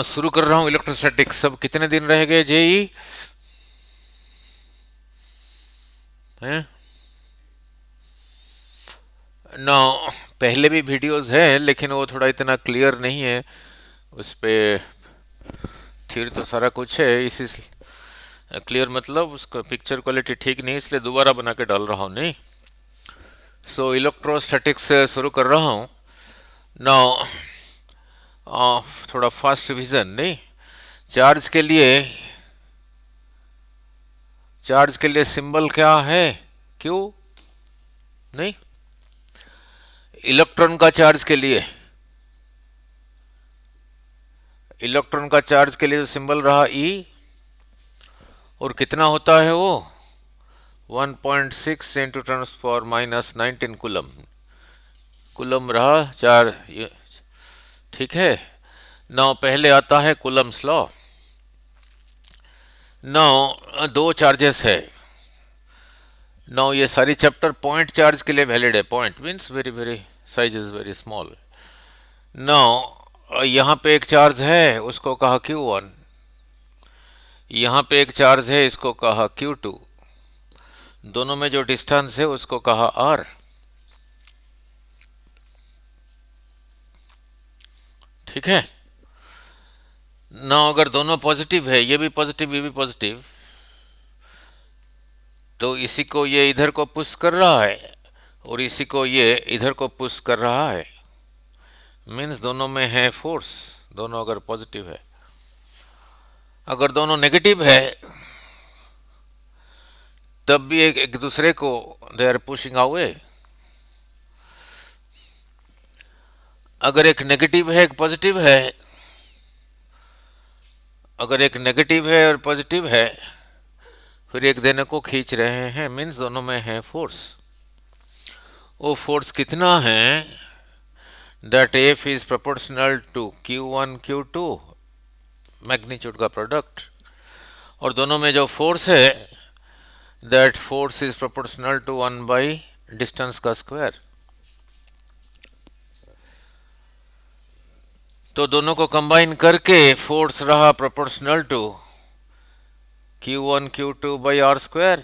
शुरू कर रहा हूँ इलेक्ट्रोस्टैटिक्स। अब कितने दिन रह गए जेई हैं? ना, पहले भी वीडियोस हैं लेकिन वो थोड़ा इतना क्लियर नहीं है उस पे। फिर तो सारा कुछ है इसी क्लियर, मतलब उसका पिक्चर क्वालिटी ठीक नहीं, इसलिए दोबारा बना के डाल रहा हूँ। नहीं, सो इलेक्ट्रोस्टैटिक्स से शुरू कर रहा हूँ ना। थोड़ा फास्ट रिवीजन। नहीं, चार्ज के लिए चार्ज के लिए सिंबल क्या है? क्यों? नहीं, इलेक्ट्रॉन का चार्ज के लिए, इलेक्ट्रॉन का चार्ज के लिए जो सिंबल रहा ई, और कितना होता है वो? 1.6 into ten power minus 19 coulomb. Coulomb रहा चार ठीक है। नौ पहले आता है कुलम्स लॉ। नौ दो चार्जेस है। नौ ये सारी चैप्टर पॉइंट चार्ज के लिए वैलिड है। Point means very very, size is very small. Now यहाँ पे एक चार्ज है, उसको कहा Q1। यहाँ पे एक चार्ज है, इसको कहा Q2। दोनों में जो डिस्टेंस है उसको कहा R। ठीक है ना? अगर दोनों पॉजिटिव है, ये भी पॉजिटिव ये भी पॉजिटिव, तो इसी को ये इधर को पुश कर रहा है और इसी को ये इधर को पुश कर रहा है। मीन्स दोनों में है फोर्स, दोनों अगर पॉजिटिव है। अगर दोनों नेगेटिव है तब भी एक दूसरे को दे आर पुशिंग अवे। अगर एक नेगेटिव है एक पॉजिटिव है, अगर एक नेगेटिव है और पॉजिटिव है, फिर एक देने को खींच रहे हैं, मीन्स दोनों में है फोर्स। वो फोर्स कितना है? That F is proportional to Q1 Q2, magnitude का प्रोडक्ट। और दोनों में जो फोर्स है, that force is proportional to 1 बाई डिस्टेंस का स्क्वायर। तो दोनों को कंबाइन करके फोर्स रहा proportional to Q1 Q2 by R square.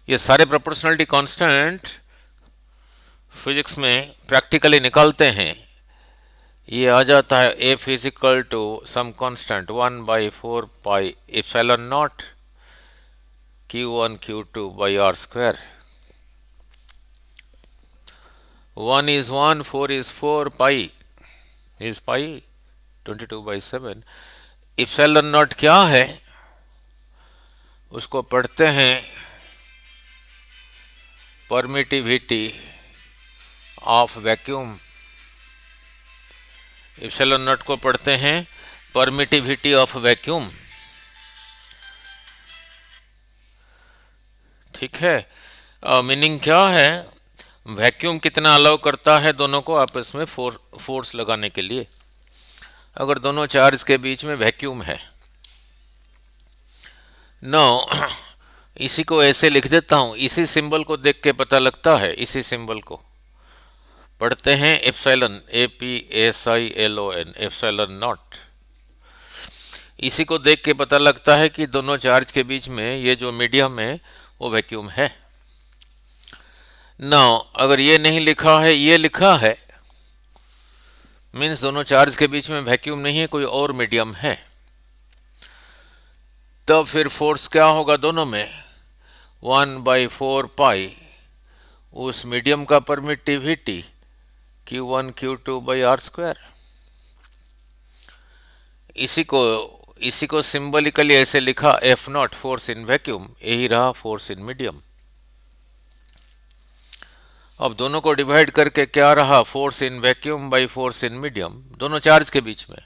ये सारे प्रोपोर्शनलिटी कांस्टेंट फिजिक्स में प्रैक्टिकली निकालते हैं। ये आ जाता है a physical to some constant 1/4 pi epsilon not Q1 Q2 by R square. 1 is 1, 4 is 4, pi is pi 22/7। Epsilon not क्या है उसको पढ़ते हैं permittivity of vacuum. Epsilon not को पढ़ते हैं परमिटिविटी ऑफ वैक्यूम। ठीक है, मीनिंग क्या है? वैक्यूम कितना अलाउ करता है दोनों को आपस में फोर्स लगाने के लिए, अगर दोनों चार्ज के बीच में वैक्यूम है। नो, इसी को ऐसे लिख देता हूं, इसी सिंबल को देख के पता लगता है। इसी सिंबल को पढ़ते हैं एप्सिलॉन, APSILON, एप्सिलॉन नॉट। इसी को देख के पता लगता है कि दोनों चार्ज के बीच में ये जो मीडियम है वो वैक्यूम है। ना, अगर ये नहीं लिखा है, ये लिखा है, मीन्स दोनों चार्ज के बीच में वैक्यूम नहीं है, कोई और मीडियम है। तब फिर फोर्स क्या होगा दोनों में? 1/4 पाई उस मीडियम का permittivity Q1 Q2 by R square. इसी को सिंबलिकली ऐसे लिखा F0, फोर्स इन वैक्यूम। यही रहा फोर्स इन मीडियम। अब दोनों को डिवाइड करके क्या रहा? Force in vacuum by force in medium, दोनों चार्ज के बीच में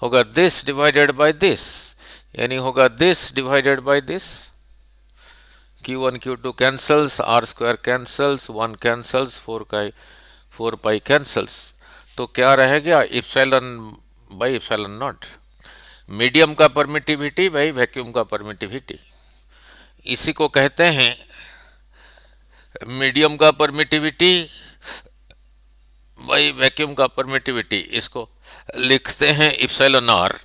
होगा दिस डिवाइडेड बाय दिस, यानी होगा this divided by this. Q1 Q2 cancels, R square cancels, 1 cancels, 4 pi cancels. तो क्या रह गया? Epsilon by epsilon not, medium का परमिटिविटी बाई वैक्यूम का परमिटिविटी। इसी को कहते हैं मीडियम का परमिटिविटी भाई वैक्यूम का परमिटिविटी इसको लिखते हैं इप्सिलॉन आर,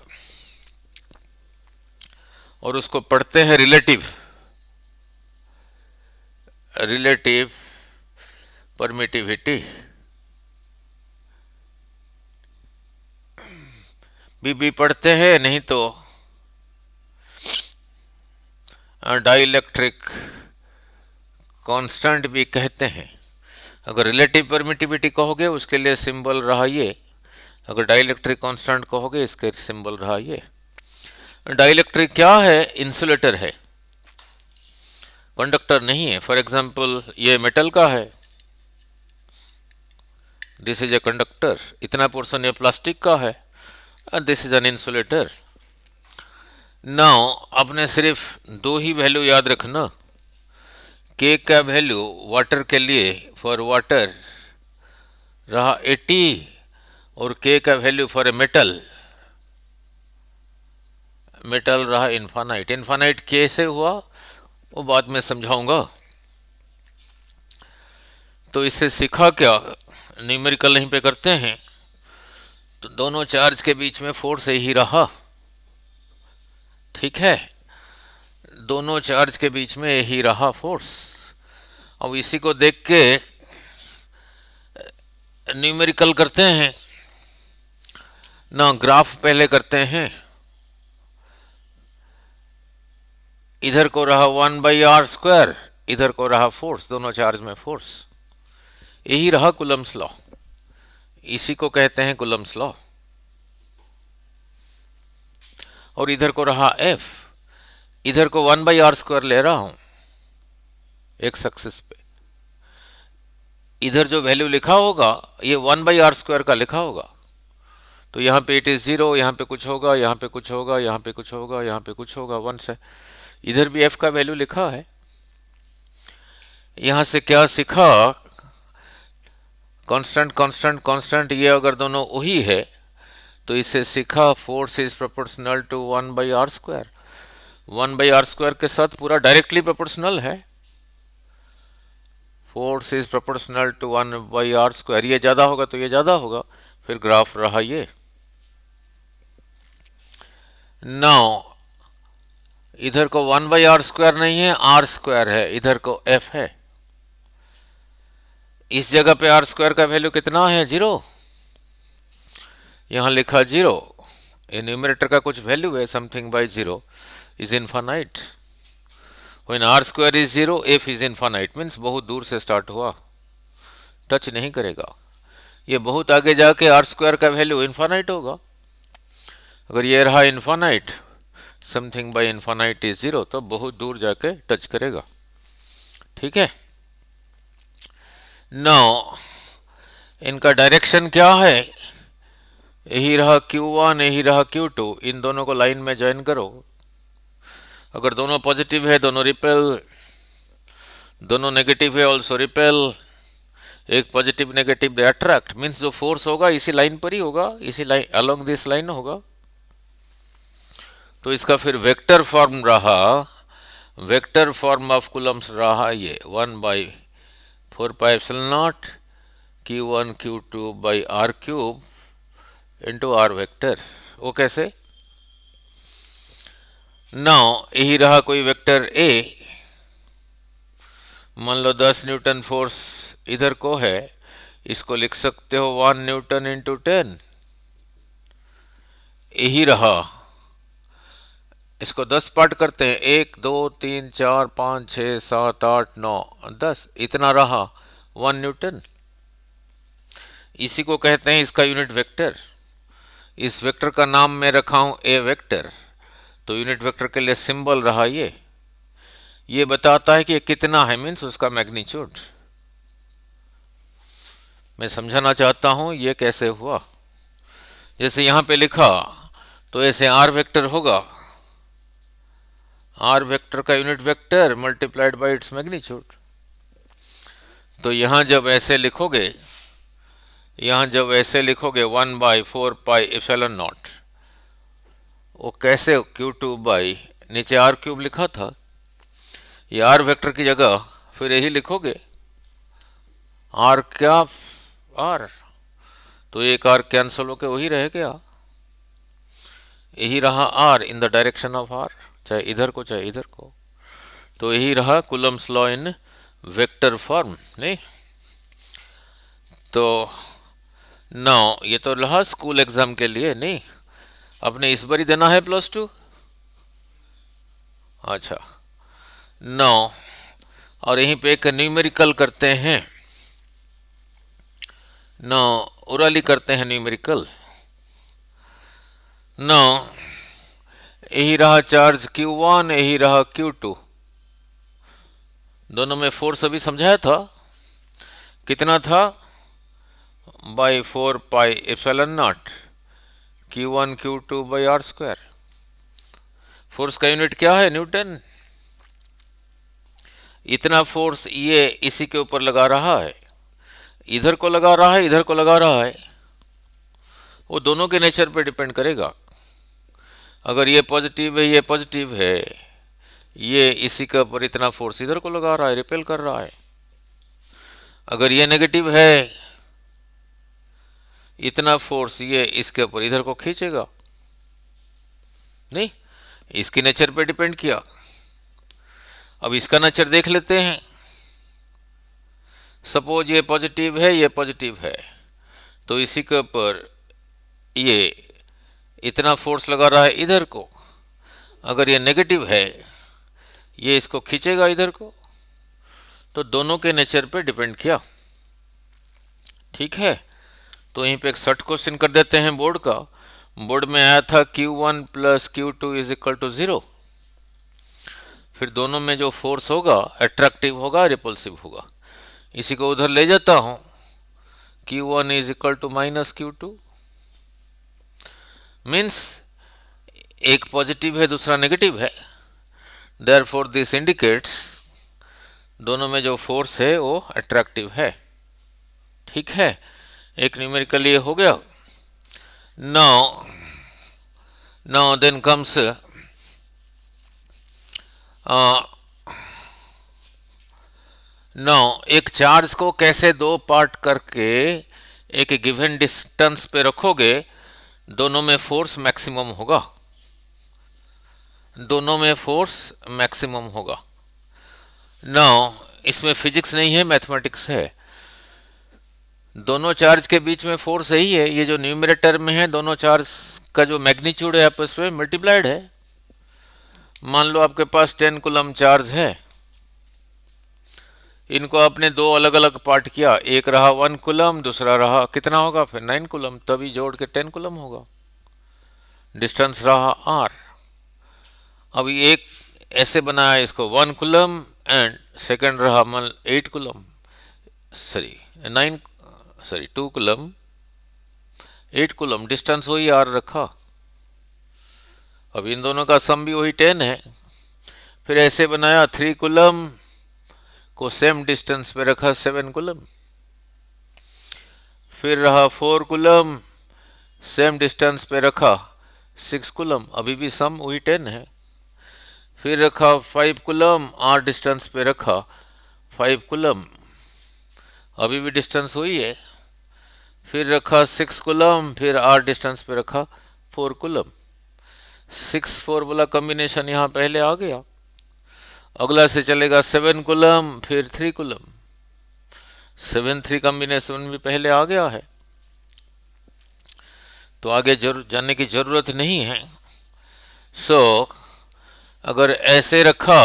और उसको पढ़ते हैं रिलेटिव रिलेटिव परमिटिविटी। भी पढ़ते हैं, नहीं तो डाइलेक्ट्रिक कांस्टेंट भी कहते हैं। अगर रिलेटिव परमिटिविटी कहोगे उसके लिए सिंबल रहा ये, अगर डाइलेक्ट्रिक कांस्टेंट कहोगे इसके सिंबल रहा ये। डाइलेक्ट्रिक क्या है? इंसुलेटर है, कंडक्टर नहीं है। फॉर एग्जांपल ये मेटल का है, दिस इज ए कंडक्टर, इतना पोर्शन ये प्लास्टिक का है, this is an insulator. Now आपने सिर्फ दो ही वैल्यू याद रखना, के का वैल्यू वाटर के लिए फॉर वाटर रहा 80 और के का वैल्यू फॉर ए मेटल रहा इन्फानाइट। इन्फानाइट कैसे हुआ वो बाद में समझाऊंगा। तो इससे सीखा क्या, न्यूमेरिकल यहीं पे करते हैं, तो दोनों चार्ज के बीच में फोर्स यही रहा, ठीक है, दोनों चार्ज के बीच में यही रहा फोर्स। अब इसी को देख के न्यूमेरिकल करते हैं ना, ग्राफ पहले करते हैं। इधर को रहा 1/r², इधर को रहा फोर्स, दोनों चार्ज में फोर्स, यही रहा कूलम्स लॉ, इसी को कहते हैं कूलम्स लॉ। और इधर को रहा F, इधर को 1/r² ले रहा हूं एक्स एक्सिस पे। इधर जो वैल्यू लिखा होगा ये 1/r² का लिखा होगा, तो यहाँ पे इट इज 0, यहाँ पे कुछ होगा, यहाँ पे कुछ होगा, यहाँ पे कुछ होगा, यहाँ पे कुछ होगा 1 से। इधर भी F का वैल्यू लिखा है। यहाँ से क्या सीखा, कांस्टेंट कांस्टेंट कांस्टेंट, ये अगर दोनों वही है तो इससे सीखा force is proportional to 1/r²। 1/r² के साथ पूरा डायरेक्टली प्रोपोर्शनल है, force is proportional to 1/r²। ये ज़्यादा होगा तो ये ज़्यादा होगा, फिर ग्राफ रहा ये। नाउ इधर को 1/r² नहीं है, r² है, इधर को F है। इस जगह पे r² का वैल्यू कितना है? 0। यहां लिखा 0, ये न्यूमरेटर का कुछ वैल्यू है, something bye 0 is infinite. When r² is 0, F is infinite, means बहुत दूर से स्टार्ट हुआ, टच नहीं करेगा। ये बहुत आगे जाके r² का वैल्यू इनफाइनाइट होगा। अगर ये रहा infinite, something bye infinite is 0, तो बहुत दूर जाके टच करेगा, ठीक है। नाउ इनका डायरेक्शन क्या है, यही रहा Q1, यही रहा Q2, इन दोनों को लाइन में ज्वाइन करो। अगर दोनों पॉजिटिव है दोनों रिपेल, दोनों नेगेटिव है ऑल्सो रिपेल, एक positive negative they attract, means जो फोर्स होगा इसी लाइन पर ही होगा, इसी लाइन अलोंग दिस लाइन होगा। तो इसका फिर वेक्टर फॉर्म रहा, वेक्टर फॉर्म ऑफ कूलम्स रहा ये 1/4πε0 Q1 Q2/r³ into r vector. वो कैसे? नाउ यही रहा कोई वेक्टर A, मान लो 10 न्यूटन फोर्स इधर को है, इसको लिख सकते हो 1 न्यूटन इंटू 10। यही रहा, इसको 10 पार्ट करते हैं, 1 2 3 4 5 6 7 8 9 10, इतना रहा 1 न्यूटन। इसी को कहते हैं इसका यूनिट वेक्टर। इस वेक्टर का नाम मैं रखा हूं ए वेक्टर, तो यूनिट वेक्टर के लिए सिंबल रहा ये बताता है कि ये कितना है, मीन्स उसका मैग्नीट्यूड। मैं समझाना चाहता हूं ये कैसे हुआ। जैसे यहां पे लिखा तो ऐसे आर वेक्टर होगा, आर वेक्टर का unit vector multiplied by its magnitude. तो यहां जब ऐसे लिखोगे, यहां जब ऐसे लिखोगे 1/4πε0, वो कैसे Q2 नीचे r³ लिखा था, ये r वेक्टर की जगह फिर यही लिखोगे r क्या r तो एक आर कैंसिल होके वही रह गया, यही रहा R in the direction of R, चाहे इधर को चाहे इधर को। तो यही रहा Coulomb's law in vector form, नहीं? तो नाउ ये तो रहा स्कूल एग्जाम के लिए, नहीं? अपने इस बार ही देना है +2। अच्छा, नाउ और यहीं पे एक न्यूमेरिकल करते हैं, नाउ ओरली करते हैं न्यूमेरिकल। नाउ यही रहा चार्ज Q1, यही रहा Q2, दोनों में फोर्स अभी समझाया था, कितना था? By 4πε0 Q1 Q2 by r²। Force का यूनिट क्या है? न्यूटन। इतना फोर्स ये इसी के ऊपर लगा रहा है, इधर को लगा रहा है, इधर को लगा रहा है, वो दोनों के नेचर पे डिपेंड करेगा। अगर ये पॉजिटिव है, ये पॉजिटिव है, ये इसी के ऊपर इतना फोर्स इधर को लगा रहा है, रिपेल कर रहा है। अगर ये नेगेटिव है, इतना फोर्स ये इसके ऊपर इधर को खींचेगा, नहीं? इसकी नेचर पे डिपेंड किया। अब इसका नेचर देख लेते हैं। सपोज ये पॉजिटिव है, ये पॉजिटिव है, तो इसी के ऊपर ये इतना फोर्स लगा रहा है इधर को। अगर ये नेगेटिव है, ये इसको खींचेगा इधर को। तो दोनों के नेचर पे डिपेंड किया, ठीक है? तो यहीं पे एक शॉर्ट क्वेश्चन कर देते हैं बोर्ड का। बोर्ड में आया था Q1 + Q2 = 0। फिर दोनों में जो फोर्स होगा अट्रैक्टिव होगा, रिपल्सिव होगा। इसी को उधर ले जाता हूं, Q1 = -Q2, मीन्स एक पॉजिटिव है, दूसरा नेगेटिव है। देयरफॉर दिस इंडिकेट्स दोनों में जो फोर्स है वो अट्रैक्टिव है, ठीक है? एक न्यूमेरिकल ये हो गया। नाउ देन कम्स नाउ एक चार्ज को कैसे दो पार्ट करके एक गिवन डिस्टेंस पे रखोगे, दोनों में फोर्स मैक्सिमम होगा, दोनों में फोर्स मैक्सिमम होगा। नाउ इसमें फिजिक्स नहीं है, मैथमेटिक्स है। दोनों चार्ज के बीच में फोर्स यही है, ये जो न्यूमरेटर में है, दोनों चार्ज का जो मैग्नीट्यूड है आपस में मल्टीप्लाइड है। मान लो आपके पास 10 कूलम चार्ज है, इनको आपने दो अलग अलग पार्ट किया, एक रहा 1 कूलम, दूसरा रहा कितना होगा फिर 9 कूलम, तभी जोड़ के 10 कूलम होगा। डिस्टेंस रहा r। अब एक ऐसे बनाया इसको 1 कूलम एंड सेकंड रहा 8 कूलम, 2 कूलम 8 कूलम, डिस्टेंस वही r रखा। अब इन दोनों का सम भी वही 10 है। फिर ऐसे बनाया 3 कूलम को सेम डिस्टेंस पे रखा 7 कूलम। फिर रहा 4 कूलम, सेम डिस्टेंस पे रखा 6 कूलम, अभी भी सम वही 10 है। फिर रखा 5 कूलम, r डिस्टेंस पे रखा 5 कूलम, अभी भी डिस्टेंस वही है। फिर रखा 6 कूलम, फिर r डिस्टेंस पे रखा 4 कूलम। 6-4 वाला कॉम्बिनेशन यहाँ पहले आ गया। अगला से चलेगा 7 कूलम, फिर 3 कूलम, 7-3 कॉम्बिनेशन भी पहले आ गया है, तो आगे जाने की जरूरत नहीं है। अगर ऐसे रखा,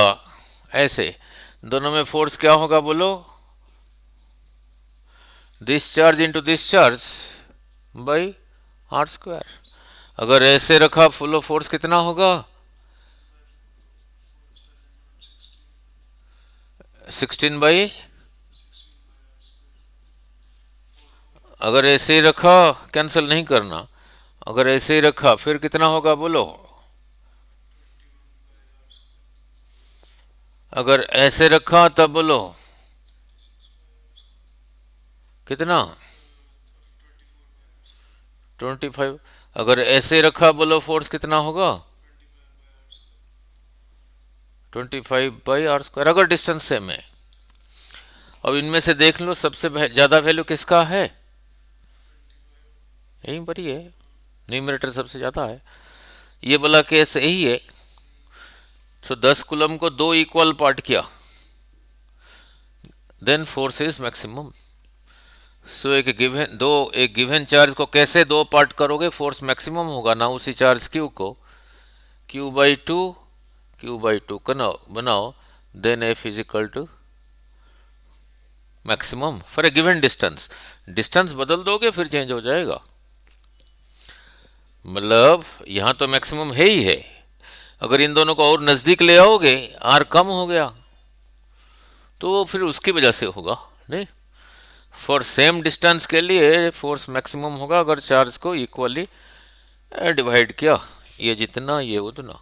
ऐसे दोनों में फोर्स क्या होगा बोलो? This charge into this charge by r²। अगर ऐसे रखा, फुल फोर्स कितना होगा? 16/। अगर ऐसे ही रखा, कैंसिल नहीं करना, अगर ऐसे ही रखा फिर कितना होगा बोलो? अगर ऐसे रखा तब बोलो कितना? 25। अगर ऐसे रखा बोलो फोर्स कितना होगा? 25/r², अगर डिस्टेंस सेम है। अब इनमें से देख लो सबसे ज़्यादा वैल्यू किसका है? यहीं पर ही है, न्यूमरेटर सबसे ज़्यादा है। ये वाला केस यही है। तो 10 कूलम को 2 इक्वल पार्ट किया, देन फोर्स इज मैक्सिमम। सो एक गिवन चार्ज को कैसे 2 पार्ट करोगे, फोर्स मैक्सिमम होगा ना। उसी चार्ज क्यू को Q/2 बनाओ, then F is equal to maximum for a given distance. Distance बदल दोगे फिर चेंज हो जाएगा। मतलब यहाँ तो मैक्सिमम है ही है, अगर इन दोनों को और नज़दीक ले आओगे, आर कम हो गया तो फिर उसकी वजह से होगा। नहीं, फॉर सेम डिस्टेंस के लिए फोर्स मैक्सिमम होगा अगर चार्ज को इक्वली डिवाइड किया, ये जितना ये उतना।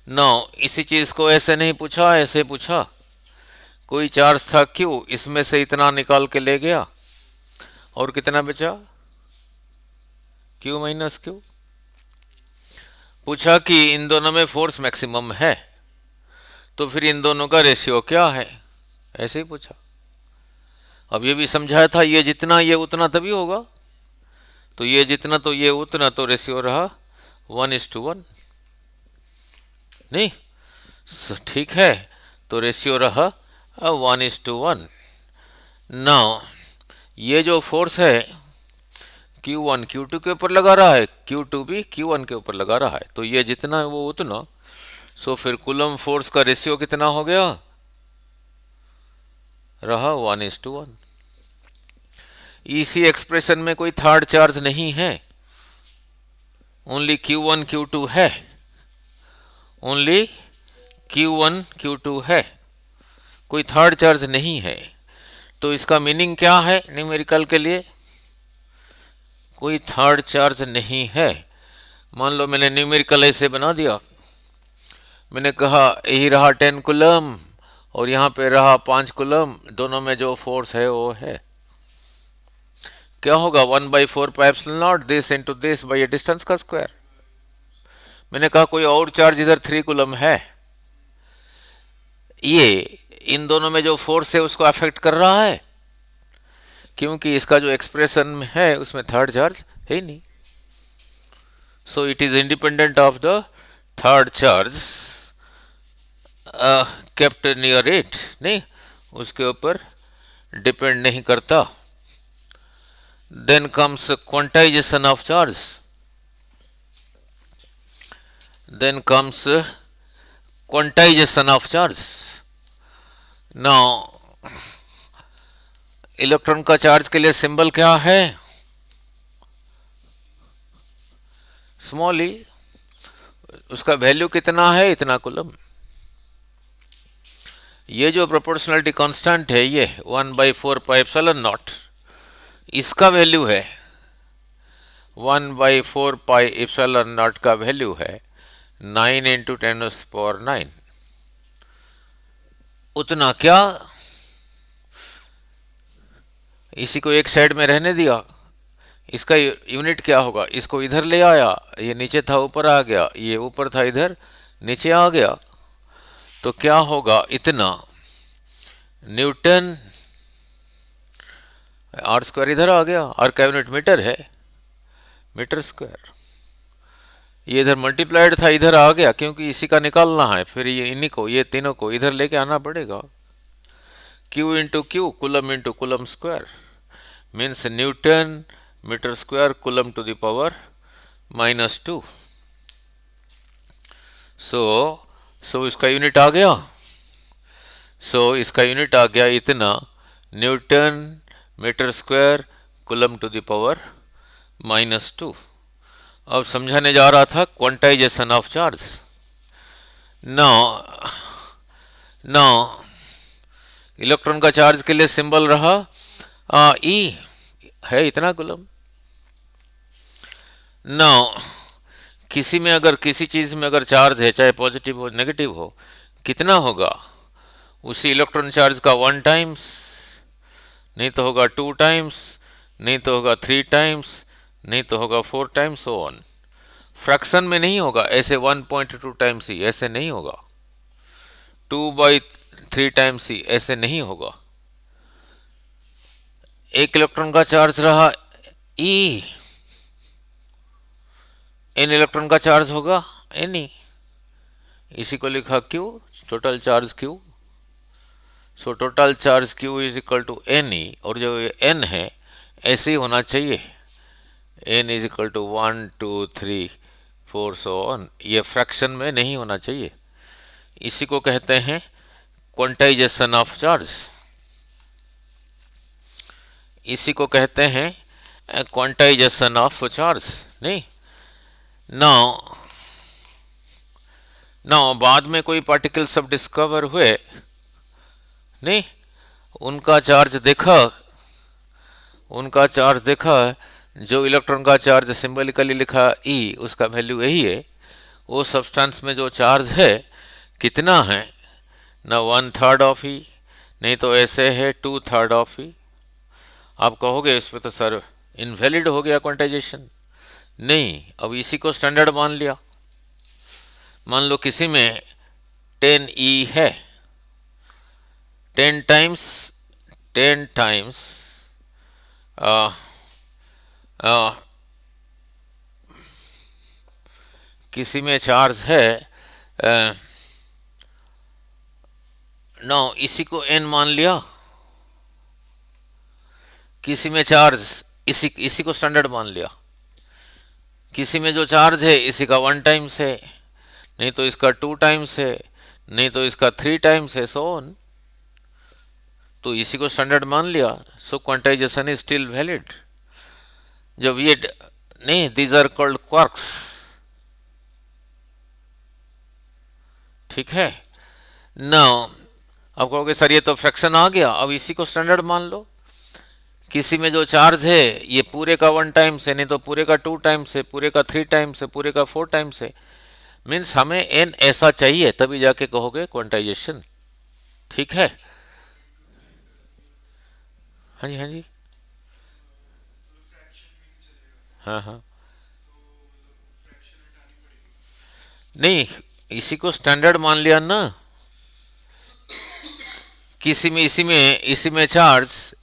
नाउ इसी चीज़ को ऐसे नहीं पूछा, ऐसे पूछा कोई चार्ज था क्यू, इसमें से इतना निकाल के ले गया और कितना बचा, Q-Q। पूछा कि इन दोनों में फोर्स मैक्सिमम है तो फिर इन दोनों का रेशियो क्या है, ऐसे ही पूछा। अब ये भी समझाया था ये जितना ये उतना तभी होगा, तो ये जितना तो ये उतना, तो रेशियो रहा 1:1। नहीं, ठीक है, तो रेशियो रहा 1:1। नाउ ये जो फोर्स है Q1 Q2 के ऊपर लगा रहा है, Q2 भी Q1 के ऊपर लगा रहा है, तो ये जितना है वो उतना। सो फिर कूलम फोर्स का रेशियो कितना हो गया, रहा 1:1। इसी एक्सप्रेशन में कोई थर्ड चार्ज नहीं है, ओनली Q1 Q2 है, ओनली Q1 Q2 है, कोई थर्ड चार्ज नहीं है। तो इसका मीनिंग क्या है न्यूमेरिकल के लिए, कोई थर्ड चार्ज नहीं है। मान लो मैंने न्यूमेरिकल ऐसे बना दिया, मैंने कहा यही रहा 10 कूलम और यहाँ पे रहा 5 कूलम, दोनों में जो फोर्स है वो है, क्या होगा 1/4πε0 this into this by distance का स्क्वायर। मैंने कहा कोई और चार्ज इधर 3 कूलम है, ये इन दोनों में जो फोर्स है उसको अफेक्ट कर रहा है, क्योंकि इसका जो एक्सप्रेशन है उसमें थर्ड चार्ज है ही नहीं। So it is independent of the third charge kept near it, नहीं उसके ऊपर डिपेंड नहीं करता। Then comes quantization of charge, then comes quantization of charge. Now electron का चार्ज के लिए सिंबल क्या है, स्मॉल ई, उसका वैल्यू कितना है, इतना कूलम। ये जो प्रोपोर्शनलिटी कांस्टेंट है ये 1/4πε0, इसका वैल्यू है 1/4πε0 का वैल्यू है 9 × 10⁹। उतना क्या, इसी को एक साइड में रहने दिया, इसका यूनिट क्या होगा, इसको इधर ले आया, ये नीचे था ऊपर आ गया, ये ऊपर था इधर नीचे आ गया, तो क्या होगा, इतना न्यूटन, R² इधर आ गया, R का यूनिट मीटर है, मीटर स्क्वायर। ये इधर मल्टीप्लाइड था, इधर आ गया क्योंकि इसी का निकालना है, फिर ये इन्हीं को, ये तीनों को इधर लेके आना पड़ेगा। Q × Q, Coulomb × Coulomb square, means newton metre square Coulomb to the power -2। So इसका यूनिट आ गया, इसका यूनिट आ गया इतना newton metre square Coulomb to the power -2। अब समझाने जा रहा था quantization of charge. Now electron का चार्ज के लिए सिंबल रहा E है, इतना कूलम। नाउ किसी में अगर किसी चीज में अगर चार्ज है, चाहे पॉजिटिव हो नेगेटिव हो, कितना होगा, उसी इलेक्ट्रॉन चार्ज का 1 टाइम्स, नहीं तो होगा 2 टाइम्स, नहीं तो होगा 3 टाइम्स, नहीं तो होगा 4 टाइम्स, सो ऑन। फ्रैक्शन में नहीं होगा ऐसे 1.2 टाइम्स ही, ऐसे नहीं होगा 2/3 टाइम्स ही, ऐसे नहीं होगा। एक इलेक्ट्रॉन का चार्ज रहा E, एन इलेक्ट्रॉन का चार्ज होगा एनी, इसी को लिखा Q, total charge Q. So total charge Q is equal to N E, और जो एन है ऐसे ही होना चाहिए, N is equal to 1 2 3 4 so on, ये फ्रैक्शन में नहीं होना चाहिए। इसी को कहते हैं क्वांटाइजेशन ऑफ चार्ज, इसी को कहते हैं क्वांटाइजेशन ऑफ चार्ज। नहीं नाउ नाउ बाद में कोई पार्टिकल सब डिस्कवर हुए, नहीं उनका चार्ज देखा, उनका चार्ज देखा, जो इलेक्ट्रॉन का चार्ज सिंबलिकली लिखा ई, उसका वैल्यू यही है। वो सब्सटेंस में जो चार्ज है कितना है ना 1/3 ऑफ ई, नहीं तो ऐसे है 2/3 ऑफ ई। आप कहोगे इस पे तो सर इनवैलिड हो गया क्वांटाइजेशन। नहीं, अब इसी को स्टैंडर्ड मान लिया। मान लो किसी में 10 ई है, 10 टाइम्स 10 टाइम्स किसी में चार्ज है 9, इसी को n मान लिया। किसी में चार्ज इसी को स्टैंडर्ड मान लिया। किसी में जो चार्ज है इसी का 1 टाइम्स है, नहीं तो इसका 2 टाइम्स है, नहीं तो इसका 3 टाइम्स है, सो ऑन। तो इसी को स्टैंडर्ड मान लिया। सो क्वांटाइजेशन इज स्टिल वैलिड। जब ये नहीं, दीज आर कॉल्ड क्वार्क्स, ठीक है। नाउ अब कहोगे सर ये तो फ्रैक्शन आ गया, अब इसी को स्टैंडर्ड मान लो। किसी में जो चार्ज है ये पूरे का 1 टाइम्स है, नहीं तो पूरे का 2 टाइम्स है, पूरे का 3 टाइम्स है, पूरे का 4 टाइम्स है। मीन्स हमें n ऐसा चाहिए, तभी जाके कहोगे क्वांटाइजेशन, ठीक है। हाँ जी, हाँ जी, हाँ हाँ, नहीं इसी को स्टैंडर्ड मान लिया ना। इसी में चार्ज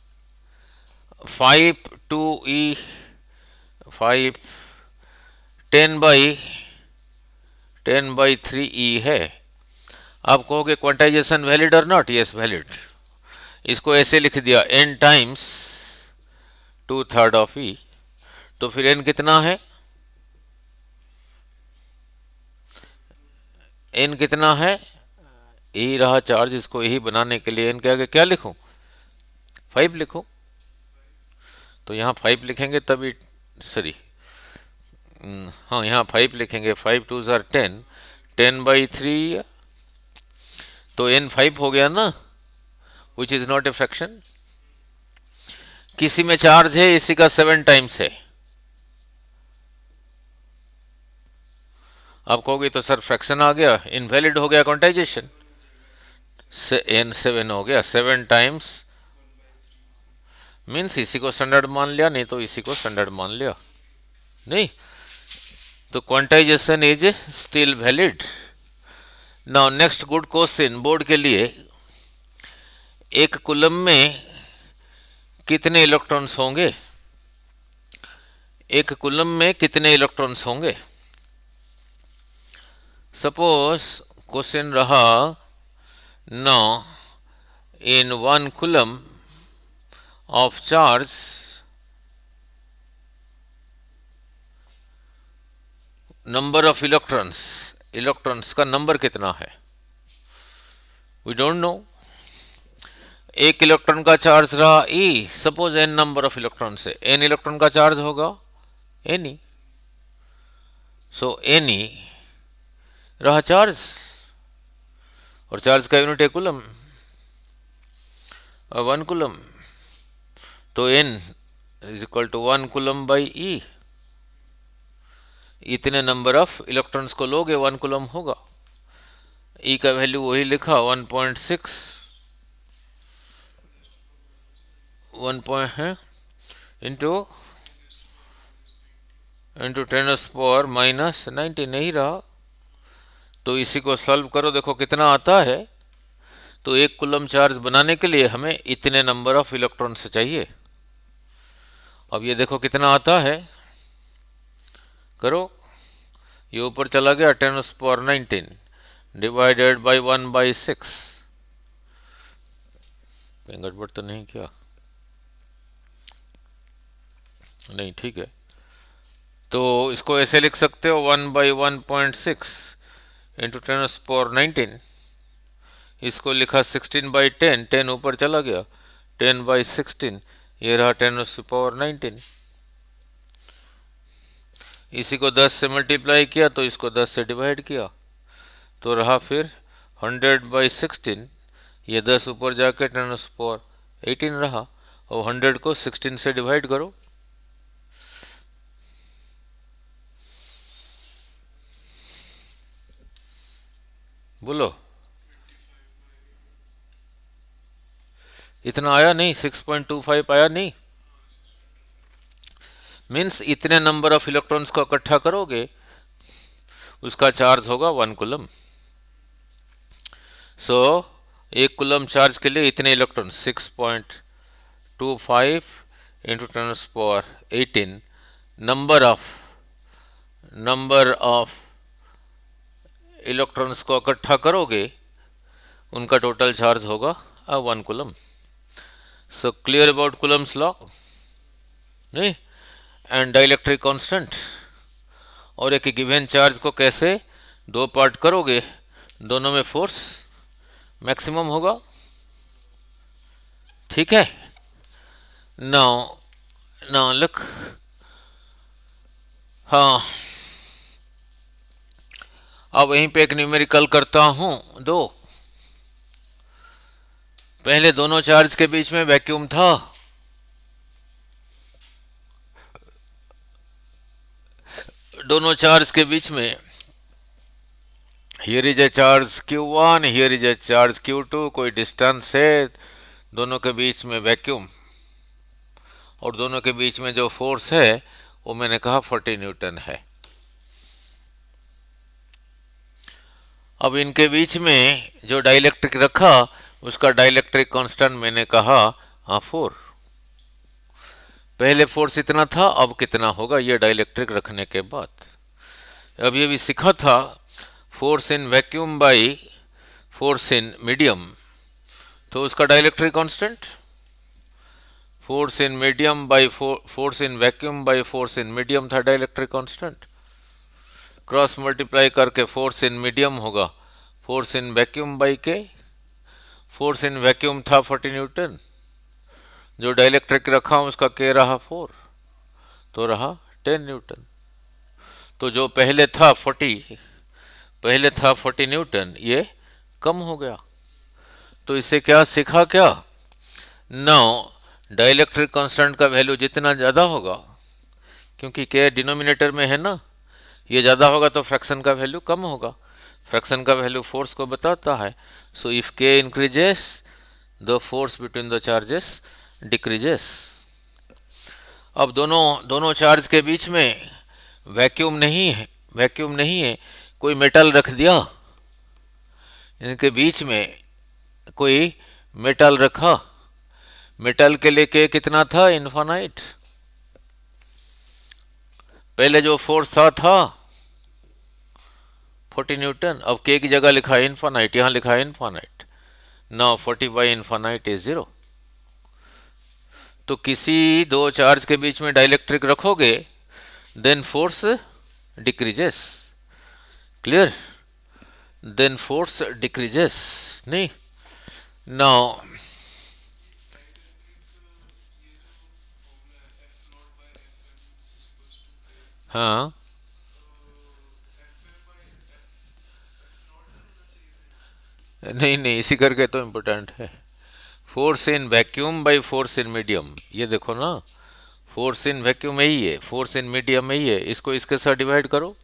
5 2 ई 5 10/3 ई है। आप कहोगे क्वांटाइजेशन वैलिड और नॉट? Yes valid. इसको ऐसे लिख दिया n टाइम्स 2/3 ऑफ ई, तो फिर n कितना है? n कितना है? यही रहा चार्ज। इसको यही बनाने के लिए n के आगे क्या लिखूं? 5 लिखूं। तो यहाँ 5 लिखेंगे तभी, सॉरी, हाँ यहाँ 5 लिखेंगे। 5 2 ज़ार 10, 10/3, तो n 5 हो गया ना, which is not a fraction. किसी में चार्ज है इसी का 7 टाइम्स है। आप कहोगे तो सर फ्रैक्शन आ गया, इनवैलिड हो गया क्वांटाइजेशन। n 7 हो गया, 7 टाइम्स मीन्स इसी को स्टैंडर्ड मान लिया, नहीं तो इसी को स्टैंडर्ड मान लिया। नहीं तो quantization is still valid. Now next good question board के लिए, एक कूलम में कितने इलेक्ट्रॉन्स होंगे? एक कूलम में कितने इलेक्ट्रॉन्स होंगे? सपोज क्वेश्चन रहा, now in 1 coulomb of charge number of electrons का नंबर कितना है? We don't know. एक इलेक्ट्रॉन का चार्ज रहा e, suppose n number of electron से n इलेक्ट्रॉन का चार्ज होगा n e. So n e रहा चार्ज, और चार्ज का यूनिट है कूलम, 1 कूलम। तो n is equal to 1 coulomb by e. इतने नंबर ऑफ इलेक्ट्रॉन्स को लोगे 1 कूलम होगा। ई का वैल्यू वही लिखा 1.6 इंटू 10⁻⁻⁹ नहीं रहा। तो इसी को सॉल्व करो, देखो कितना आता है। तो 1 कूलम चार्ज बनाने के लिए हमें इतने नंबर ऑफ इलेक्ट्रॉन्स चाहिए। अब ये देखो कितना आता है, करो। ये ऊपर चला गया 10⁻19 डिवाइडेड बाई 1/6। कहीं गड़बड़ तो नहीं किया? नहीं, ठीक है। तो इसको ऐसे लिख सकते हो 1/1.6 इंटू 10⁻19। इसको लिखा 16/10, 10 ऊपर चला गया 10/16, ये रहा 10⁻19। इसी को 10 से मल्टीप्लाई किया तो इसको 10 से डिवाइड किया तो रहा फिर 100/16। ये 10 ऊपर जाके 10⁻18 रहा, और 100 को 16 से डिवाइड करो। बोलो, इतना आया नहीं, 6.25 आया नहीं। मीन्स इतने नंबर ऑफ इलेक्ट्रॉन्स को इकट्ठा करोगे उसका चार्ज होगा 1 कूलम। सो 1 कूलम चार्ज के लिए इतने electron 6.25 into 10⁻18 number of electrons को इकट्ठा करोगे उनका टोटल चार्ज होगा 1 coulomb. So clear about coulomb's law? नहीं? And dielectric constant. और एक गिवन चार्ज को कैसे दो पार्ट करोगे, दोनों में फोर्स मैक्सिमम होगा। ठीक है। नाउ लुक, हाँ, अब वहीं पे एक न्यूमेरिकल करता हूं। पहले दोनों चार्ज के बीच में वैक्यूम था, दोनों चार्ज के बीच में here is a charge Q1, here is a charge Q2, कोई डिस्टेंस है, दोनों के बीच में वैक्यूम, और दोनों के बीच में जो फोर्स है वो मैंने कहा 40 न्यूटन है। अब इनके बीच में जो डाइलेक्ट्रिक रखा उसका डाइलेक्ट्रिक कांस्टेंट मैंने कहा 4। पहले फोर्स इतना था, अब कितना होगा ये डाइलेक्ट्रिक रखने के बाद। अब ये भी सीखा था force in vacuum by force in medium, तो उसका dielectric constant force in medium by force in vacuum by force in medium था डाइलेक्ट्रिक कांस्टेंट। क्रॉस मल्टीप्लाई करके फोर्स इन मीडियम होगा फोर्स इन वैक्यूम बाई के। Force in vacuum था 40 Newton, जो dielectric रखा उसका के रहा 4, तो रहा 10 न्यूटन। तो जो पहले था 40 न्यूटन, ये कम हो गया। तो इससे क्या सीखा? क्या? नाउ डाइलेक्ट्रिक कांस्टेंट का वैल्यू जितना ज़्यादा होगा, क्योंकि के डिनोमिनेटर में है ना, ये ज़्यादा होगा तो फ्रैक्शन का वैल्यू कम होगा। फ्रैक्शन का वैल्यू फोर्स को बताता है। सो इफ के increases the force between the charges decreases. अब दोनों चार्ज के बीच में वैक्यूम नहीं है, कोई मेटल रख दिया, इनके बीच में कोई मेटल रखा। मेटल के लिए के कितना था? इनफाइनाइट। पहले जो फोर्स था 40 न्यूटन, अब के की जगह लिखा है इनफाइनाइट, यहां लिखा है infinite. Now 40 by infinite is 0। तो किसी दो चार्ज के बीच में डाइलेक्ट्रिक रखोगे then force decreases. Clear? Then force decreases. नहीं? नाउ हाँ, नहीं, इसी करके तो इम्पोर्टेंट है। Force in vacuum by force in medium, ये देखो ना, फोर्स इन वैक्यूम में ही है, फोर्स इन मीडियम में ही है, इसको इसके साथ डिवाइड करो।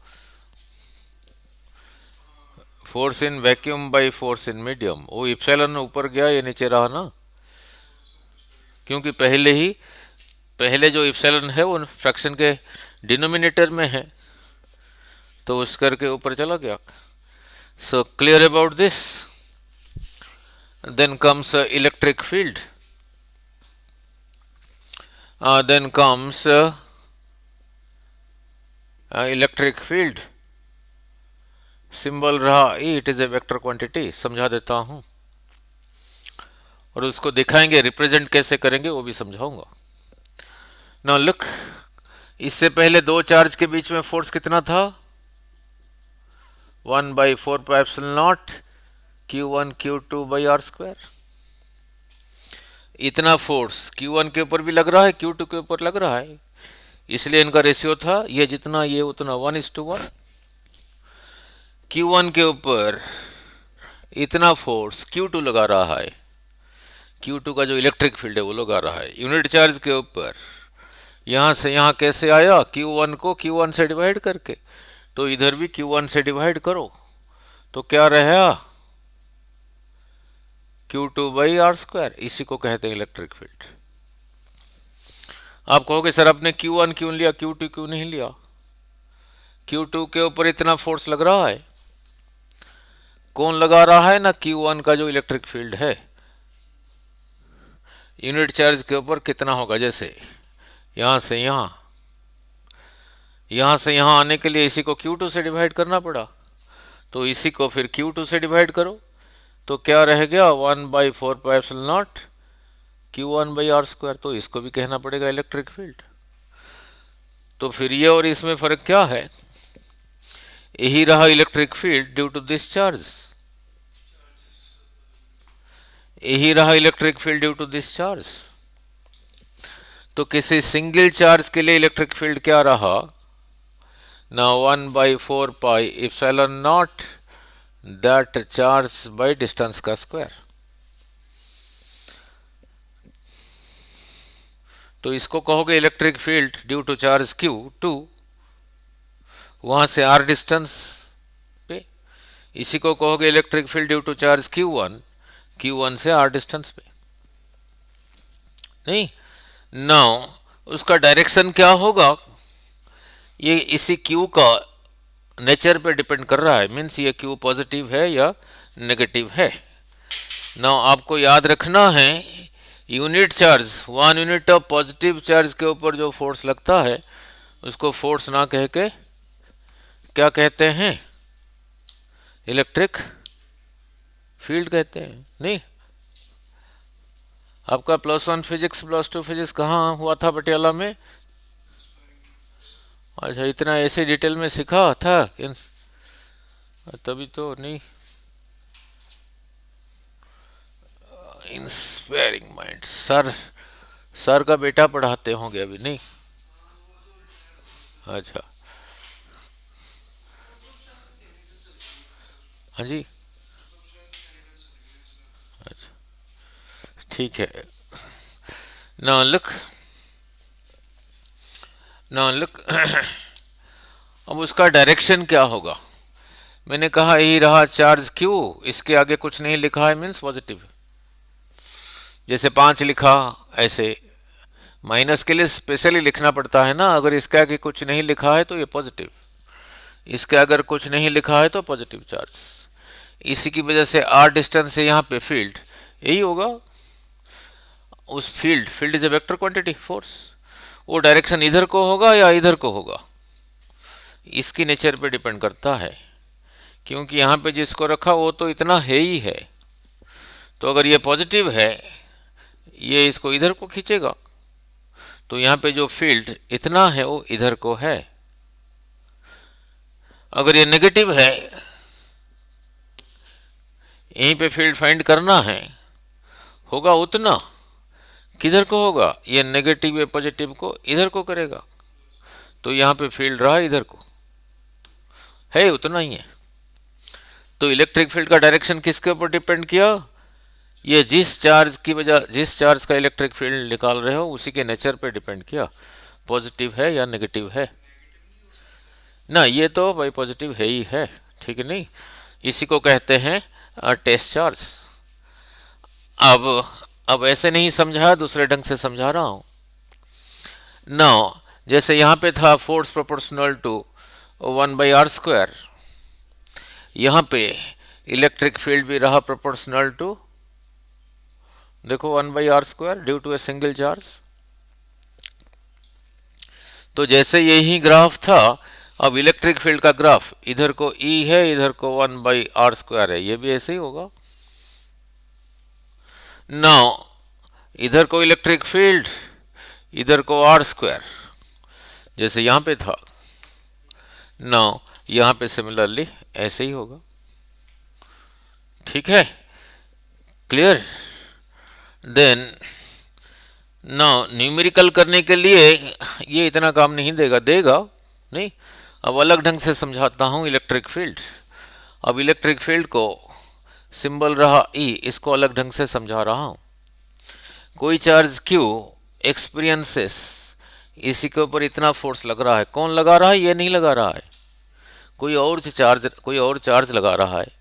Force in vacuum by force in medium, वो इप्सिलॉन ऊपर गया, ये नीचे रहा ना, क्योंकि पहले जो इप्सिलॉन है वो फ्रैक्शन के डिनोमिनेटर में है, तो उस करके ऊपर चला गया। So clear about this? Then comes electric field. Then comes electric field. Symbol रहा e, it is a vector quantity, समझा देता हूं, और उसको दिखाएंगे रिप्रेजेंट कैसे करेंगे वो भी समझाऊंगा। नाउ लुक, इससे पहले दो चार्ज के बीच में फोर्स कितना था, 1/4πε0 Q1 Q2/r²। इतना फोर्स Q1 के ऊपर भी लग रहा है, Q2 के ऊपर लग रहा है, इसलिए इनका रेशियो था ये जितना ये उतना 1:1। Q1 के ऊपर इतना फोर्स Q2 लगा रहा है, Q2 का जो इलेक्ट्रिक फील्ड है वो लगा रहा है। यूनिट चार्ज के ऊपर यहाँ से यहाँ कैसे आया, Q1 को Q1 से डिवाइड करके, तो इधर भी Q1 से डिवाइड करो तो क्या रहेगा, Q2/r²। इसी को कहते हैं इलेक्ट्रिक फील्ड। आप कहोगे सर आपने Q1 क्यों लिया, Q2 क्यों नहीं लिया? Q2 के ऊपर इतना फोर्स लग रहा है, कौन लगा रहा है ना, Q1 का जो इलेक्ट्रिक फील्ड है। यूनिट चार्ज के ऊपर कितना होगा, जैसे यहां से यहां, यहां से यहां आने के लिए इसी को Q2 से डिवाइड करना पड़ा, तो इसी को फिर Q2 से डिवाइड करो तो क्या रह गया, 1/4πε0 Q1/r²। तो इसको भी कहना पड़ेगा इलेक्ट्रिक फील्ड। तो फिर ये और इसमें फर्क क्या है, यही रहा electric field due to this charge, यही रहा electric field due to this charge. तो किसी सिंगल चार्ज के लिए इलेक्ट्रिक फील्ड क्या रहा ना, 1/4πε0 दैट चार्ज बाय डिस्टेंस का स्क्वायर। तो इसको कहोगे electric field due to charge Q2, वहां से r डिस्टेंस पे। इसी को कहोगे electric field due to charge Q1, Q1 से r डिस्टेंस पे। नहीं, नाउ उसका डायरेक्शन क्या होगा, ये इसी Q का नेचर पे डिपेंड कर रहा है, मीन्स ये Q पॉजिटिव है या नेगेटिव है। नाउ आपको याद रखना है, unit charge, 1 unit of positive charge के ऊपर जो फोर्स लगता है उसको फोर्स ना कह के क्या कहते हैं, इलेक्ट्रिक फील्ड कहते हैं। नहीं, आपका +1 फिजिक्स +2 फिजिक्स कहाँ हुआ था, पटियाला में? अच्छा, इतना ऐसे डिटेल में सीखा था तभी तो नहीं। इंस्पायरिंग माइंड, सर का बेटा पढ़ाते होंगे अभी, नहीं? अच्छा, हाँ जी, अच्छा, ठीक है। ना लुक, ना लुक अब उसका डायरेक्शन क्या होगा, मैंने कहा यही रहा चार्ज Q, इसके आगे कुछ नहीं लिखा है मीन्स पॉजिटिव। जैसे 5 लिखा, ऐसे माइनस के लिए स्पेशली लिखना पड़ता है ना, अगर इसके आगे कुछ नहीं लिखा है तो ये पॉजिटिव, इसके अगर कुछ नहीं लिखा है तो पॉजिटिव चार्ज। इसी की वजह से r डिस्टेंस से यहाँ पे फील्ड यही होगा। उस field is a vector quantity force, वो डायरेक्शन इधर को होगा या इधर को होगा, इसकी नेचर पे डिपेंड करता है, क्योंकि यहाँ पे जिसको रखा वो तो इतना है ही है। तो अगर ये पॉजिटिव है, ये इसको इधर को खींचेगा, तो यहाँ पे जो फील्ड इतना है वो इधर को है। अगर ये नेगेटिव है, यहीं पे फील्ड फाइंड करना है, होगा उतना, किधर को होगा, ये नेगेटिव या पॉजिटिव को इधर को करेगा, तो यहाँ पे फील्ड रहा इधर को है, उतना ही है। तो इलेक्ट्रिक फील्ड का डायरेक्शन किसके ऊपर डिपेंड किया, ये जिस चार्ज की वजह, जिस चार्ज का इलेक्ट्रिक फील्ड निकाल रहे हो उसी के नेचर पे डिपेंड किया, पॉजिटिव है या नेगेटिव है ना। ये तो भाई पॉजिटिव है ही है, ठीक है, नहीं? इसी को कहते हैं टेस्ट चार्ज। अब ऐसे नहीं समझा, दूसरे ढंग से समझा रहा हूं। नाउ जैसे यहाँ पे था फोर्स प्रोपोर्शनल टू 1/r², यहाँ पे इलेक्ट्रिक फील्ड भी रहा प्रोपोर्शनल टू, देखो 1/r² due to a single charge. तो जैसे यही ग्राफ था अब इलेक्ट्रिक फील्ड का ग्राफ, इधर को E है, इधर को 1/r² है, ये भी ऐसे ही होगा। नाउ इधर को इलेक्ट्रिक फील्ड, इधर को r², जैसे यहां पे था। नाउ यहां पे सिमिलरली ऐसे ही होगा। ठीक है, क्लियर। देन नाउ न्यूमेरिकल करने के लिए ये इतना काम नहीं देगा नहीं। अब अलग ढंग से समझाता हूं इलेक्ट्रिक फील्ड। अब इलेक्ट्रिक फील्ड को सिंबल रहा E, इसको अलग ढंग से समझा रहा हूं। कोई चार्ज Q एक्सपीरियंसेस, इसी के ऊपर इतना फोर्स लग रहा है। कौन लगा रहा है? ये नहीं लगा रहा है, कोई और चार्ज लगा रहा है।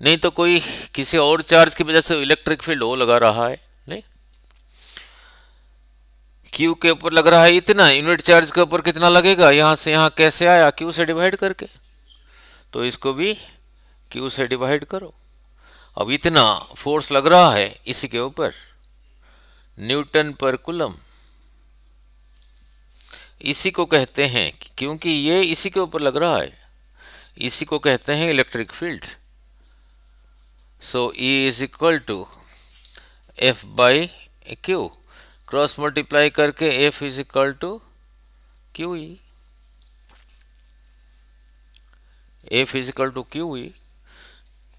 नहीं तो कोई किसी और चार्ज की वजह से इलेक्ट्रिक फील्ड वो लगा रहा है। नहीं, Q के ऊपर लग रहा है इतना, यूनिट चार्ज के ऊपर कितना लगेगा? यहां से यहां कैसे आया? Q से डिवाइड करके, तो इसको भी Q से डिवाइड करो। अब इतना फोर्स लग रहा है इसी के ऊपर, न्यूटन पर कूलम। इसी को कहते हैं, क्योंकि ये इसी के ऊपर लग रहा है, इसी को कहते हैं electric field. So E is equal to F/Q, cross multiply करके F is equal to QE, F is equal to QE।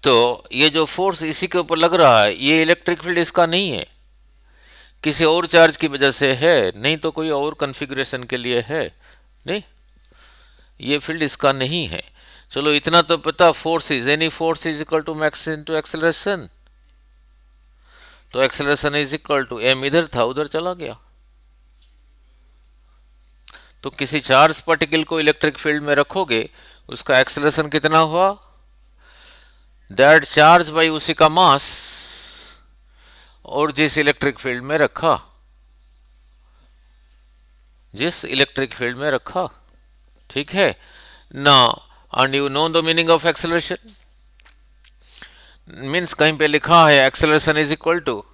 तो ये जो फोर्स इसी के ऊपर लग रहा है, ये इलेक्ट्रिक फील्ड इसका नहीं है, किसी और चार्ज की वजह से है, नहीं तो कोई और कॉन्फ़िगरेशन के लिए है। नहीं, ये फील्ड इसका नहीं है। चलो इतना तो पता, force is any force is equal to mass into acceleration. तो acceleration is equal to m, इधर था उधर चला गया। तो किसी चार्ज पार्टिकल को इलेक्ट्रिक फील्ड में रखोगे, उसका एक्सेलरेशन कितना हुआ? दैट चार्ज बाई उसी का मास, और जिस इलेक्ट्रिक फील्ड में रखा, ठीक है ना। And you know the meaning of acceleration, means कहीं पे लिखा है एक्सेलरेशन इज इक्वल टू,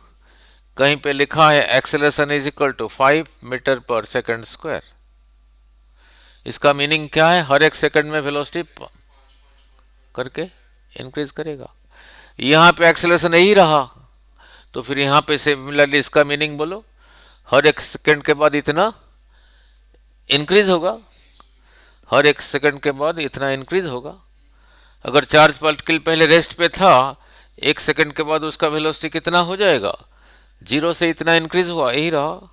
कहीं पे लिखा है acceleration is equal to 5 metre per second square. इसका मीनिंग क्या है? हर एक सेकंड में वेलोसिटी करके इंक्रीज करेगा। यहां पे एक्सेलरेशन यही रहा, तो फिर यहां पे सिमिलरली इसका मीनिंग बोलो, हर एक सेकंड के बाद इतना इंक्रीज होगा, हर एक सेकंड के बाद इतना इंक्रीज होगा। अगर चार्ज पार्टिकल पहले रेस्ट पे था, एक सेकंड के बाद उसका वेलोसिटी कितना हो जाएगा? 0 से इतना इंक्रीज हुआ, यही रहा,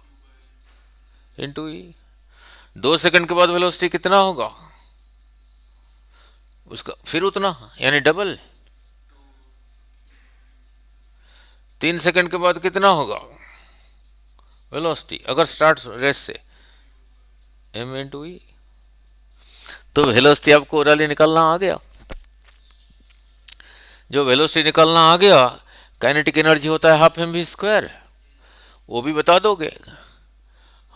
इंटू E। 2 सेकंड के बाद वेलोसिटी कितना होगा उसका? फिर उतना, यानी डबल। 3 सेकंड के बाद कितना होगा वेलोसिटी, अगर स्टार्ट रेस से? m into E। तो वेलोसिटी आपको ओरली निकालना आ गया। जो वेलोसिटी निकालना आ गया, काइनेटिक एनर्जी होता है हाफ mv², वो भी बता दोगे,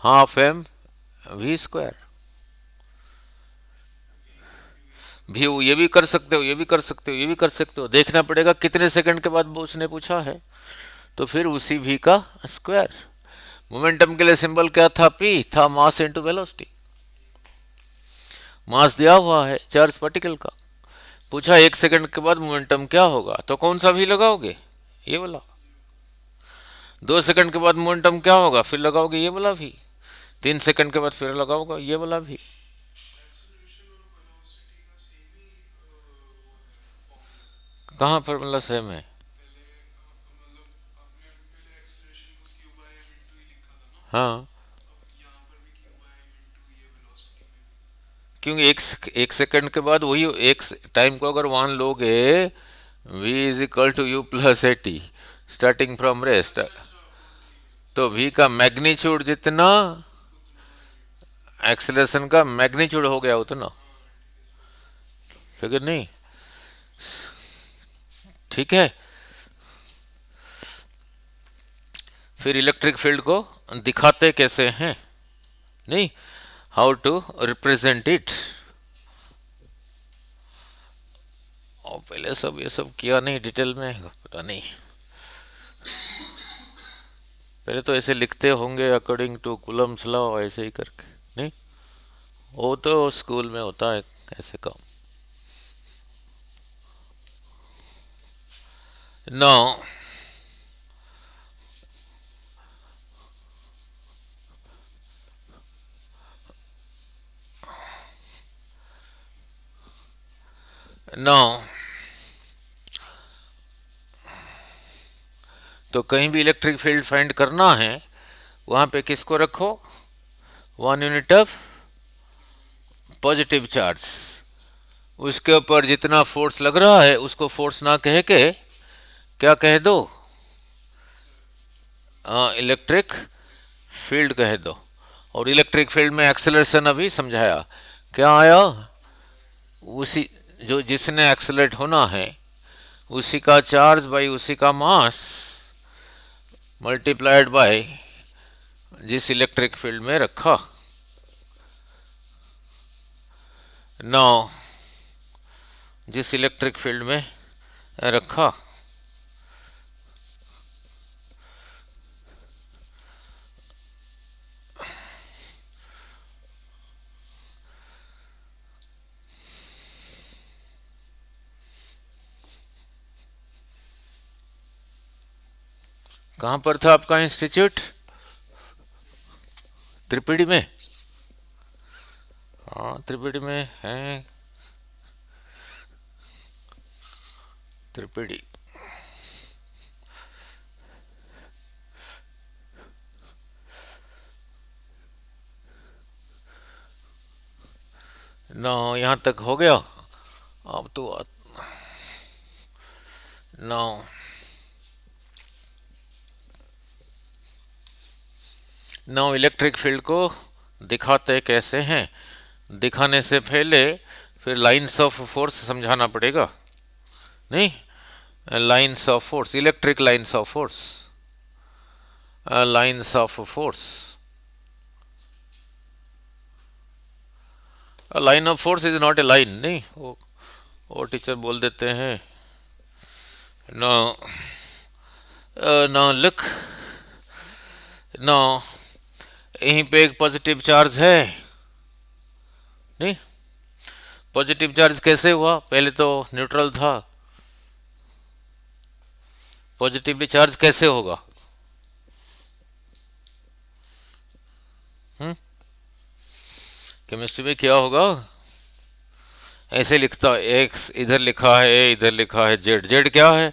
हाफ mv²। भी ये भी कर सकते हो, ये भी कर सकते हो, ये भी कर सकते हो, देखना पड़ेगा कितने सेकंड के बाद वो उसने पूछा है, तो फिर उसी v का स्क्वायर। मोमेंटम के लिए सिंबल क्या था? p था, मास इंटू वेलोसिटी। मास दिया हुआ है चार्ज पार्टिकल का, पूछा 1 सेकंड के बाद मोमेंटम क्या होगा, तो कौन सा भी लगाओगे? ये वाला। 2 सेकंड के बाद मोमेंटम क्या होगा, फिर लगाओगे ये वाला भी। 3 सेकंड के बाद फिर लगाओगे ये वाला भी। कहाँ फॉर्मूला सेम है? हाँ, क्योंकि एक सेकंड के बाद वही एक टाइम को अगर 1 लोगे, v is equal to U plus A T starting from rest, तो v का मैग्नीट्यूड जितना, एक्सेलरेशन का मैग्नीट्यूड हो गया उतना, फिगर नहीं? ठीक है। फिर इलेक्ट्रिक फील्ड को दिखाते कैसे हैं? नहीं, हाउ टू रिप्रेजेंट इट। और पहले सब ये सब किया नहीं डिटेल में, पता नहीं, पहले तो ऐसे लिखते होंगे अकॉर्डिंग टू कूलम्स लॉ, ऐसे ही करके, नहीं वो तो स्कूल में होता है ऐसे काम। नाउ नाउ तो कहीं भी इलेक्ट्रिक फील्ड फाइंड करना है, वहां पे किसको रखो, 1 यूनिट ऑफ पॉजिटिव चार्ज। उसके ऊपर जितना फोर्स लग रहा है उसको फोर्स ना कह के क्या कह दो, इलेक्ट्रिक फील्ड कह दो। और इलेक्ट्रिक फील्ड में एक्सेलरेशन अभी समझाया, क्या आया, उसी जो जिसने एक्सेलरेट होना है उसी का चार्ज बाई उसी का मास मल्टीप्लाइड बाय जिस इलेक्ट्रिक फील्ड में रखा। नौ जिस इलेक्ट्रिक फील्ड में रखा, कहां पर था आपका इंस्टीट्यूट, त्रिपुड़ी में, हाँ त्रिपुड़ी में है, त्रिपुड़ी। ना यहाँ तक हो गया। अब तो ना ना इलेक्ट्रिक फील्ड को दिखाते कैसे हैं, दिखाने से पहले फिर लाइंस ऑफ फोर्स समझाना पड़ेगा, नहीं, lines of force, electric lines of force, lines of force, line of force is not a line, नहीं वो टीचर बोल देते हैं। नो नो लुक, नो यहीं पे एक पॉजिटिव चार्ज है, नहीं, पॉजिटिव चार्ज कैसे हुआ, पहले तो न्यूट्रल था, पॉजिटिवली चार्ज कैसे होगा, केमिस्ट्री में क्या होगा, ऐसे लिखता है, एक्स इधर लिखा है, ए इधर लिखा है, जेड, जेड क्या है,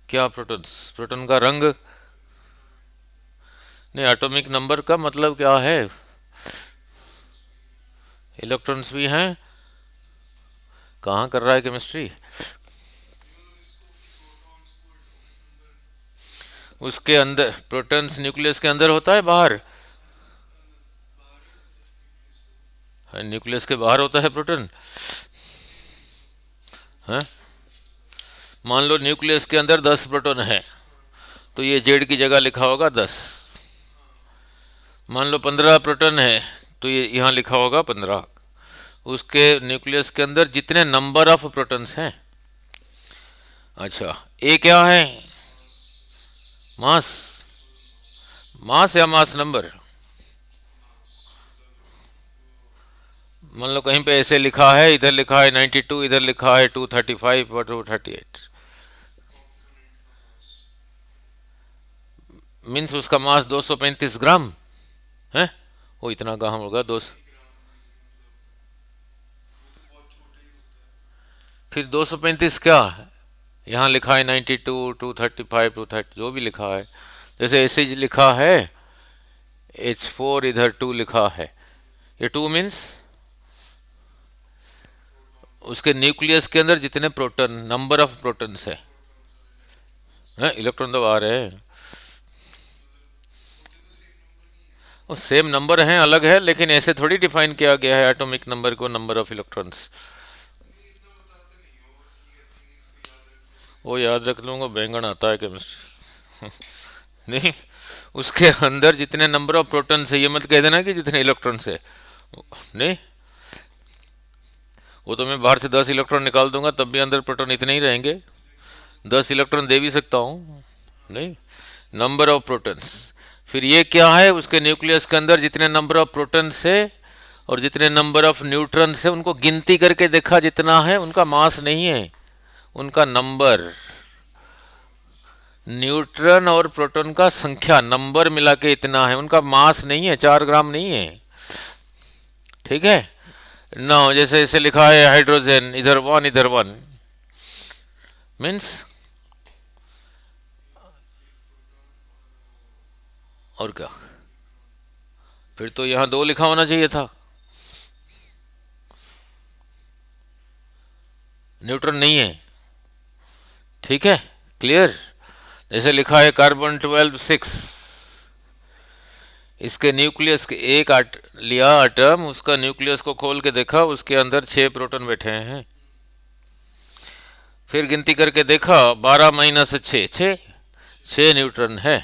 क्या, प्रोटॉन्स, प्रोटॉन का रंग, नहीं, एटॉमिक नंबर का मतलब क्या है, इलेक्ट्रॉन्स भी हैं, कहाँ कर रहा है केमिस्ट्री, उसके अंदर प्रोटॉन्स न्यूक्लियस के अंदर होता है, बाहर, न्यूक्लियस के बाहर होता है प्रोटॉन, है, मान लो न्यूक्लियस के अंदर 10 प्रोटॉन है, तो ये जेड की जगह लिखा होगा 10, मान लो 15 प्रोटॉन है तो ये यहाँ लिखा होगा 15, उसके न्यूक्लियस के अंदर जितने नंबर ऑफ प्रोटॉन्स हैं। अच्छा, ए क्या है, मास, मास या मास नंबर, मान लो कहीं पे ऐसे लिखा है, इधर लिखा है 92, इधर लिखा है 235 और 238, मीन्स उसका मास 235 ग्राम है, वो इतना कहाँ होगा, 200, फिर 235 क्या है, यहाँ लिखा है 92, 235, 230, जो भी लिखा है, जैसे ऐसे लिखा है H4, इधर 2 लिखा है, ये 2 मीन्स उसके न्यूक्लियस के अंदर जितने प्रोटॉन, नंबर ऑफ प्रोटॉन्स है, इलेक्ट्रॉन तो आ रहे हैं, वो सेम नंबर हैं, अलग है, लेकिन ऐसे थोड़ी डिफाइन किया गया है एटॉमिक नंबर को, नंबर ऑफ इलेक्ट्रॉन्स, वो याद रख लूँगा, बैंगन आता है केमिस्ट्री नहीं, उसके अंदर जितने नंबर ऑफ प्रोटॉन्स है, ये मत कह देना कि जितने इलेक्ट्रॉन्स है, नहीं, वो तो मैं बाहर से 10 इलेक्ट्रॉन निकाल दूंगा तब भी अंदर प्रोटॉन इतने ही रहेंगे, 10 इलेक्ट्रॉन दे भी सकता हूँ, नहीं, नंबर ऑफ प्रोटॉन्स, फिर ये क्या है, उसके न्यूक्लियस के अंदर जितने नंबर ऑफ प्रोटॉन्स है और जितने नंबर ऑफ न्यूट्रॉन्स है उनको गिनती करके देखा, जितना है उनका मास नहीं है, उनका नंबर। न्यूट्रॉन और प्रोटॉन का संख्या नंबर मिला के इतना है, उनका मास नहीं है, 4 ग्राम नहीं है। ठीक है ना। जैसे इसे लिखा है हाइड्रोजन, इधर 1 इधर 1, मीन्स और क्या, फिर तो यहां 2 लिखा होना चाहिए था। न्यूट्रॉन नहीं है। ठीक है, क्लियर। जैसे लिखा है कार्बन 12 6, इसके न्यूक्लियस के एक लिया एटम, उसका न्यूक्लियस को खोल के देखा, उसके अंदर 6 प्रोटॉन बैठे हैं। फिर गिनती करके देखा 12 माइनस 6 6, 6 न्यूट्रॉन है।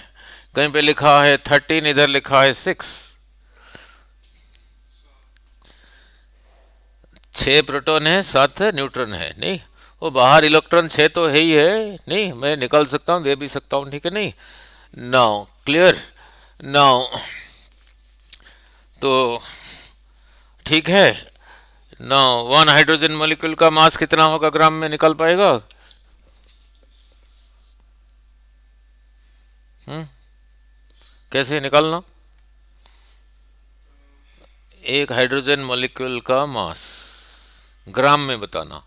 कहीं पे लिखा है 13, इधर लिखा है 6, 6 प्रोटॉन है 7 न्यूट्रॉन है। नहीं, वो बाहर इलेक्ट्रॉन 6 तो है ही है, नहीं मैं निकाल सकता हूँ, दे भी सकता हूँ। ठीक है, नहीं नाउ क्लियर। नाउ तो ठीक है ना। 1 हाइड्रोजन मॉलिक्यूल का मास कितना होगा ग्राम में, निकल पाएगा? कैसे निकालना? एक हाइड्रोजन मॉलिक्यूल का मास ग्राम में बताना।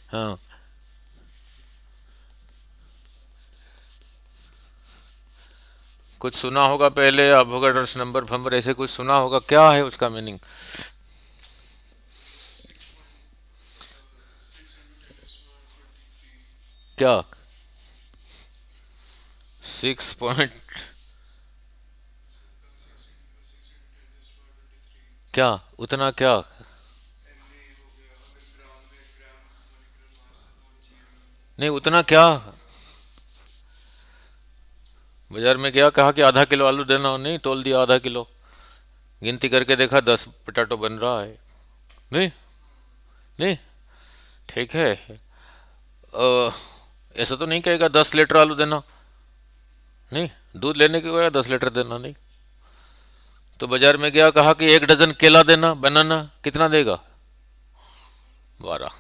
हाँ, कुछ सुना होगा पहले, अवोगाड्रोस नंबर फंबर ऐसे कुछ सुना होगा, क्या है उसका मीनिंग? क्या 6 पॉइंट क्या, उतना क्या? नहीं उतना क्या, बाजार में गया, कहा कि आधा किलो आलू देना, नहीं तोल दिया आधा किलो, गिनती करके देखा 10 पोटैटो बन रहा है। नहीं नहीं, ठीक है। अ, ऐसा तो नहीं कहेगा 10 लीटर आलू देना, नहीं दूध लेने के गया 10 लीटर देना, नहीं। तो बाजार में गया, कहा कि 1 डजन केला देना, बनाना, कितना देगा? 12,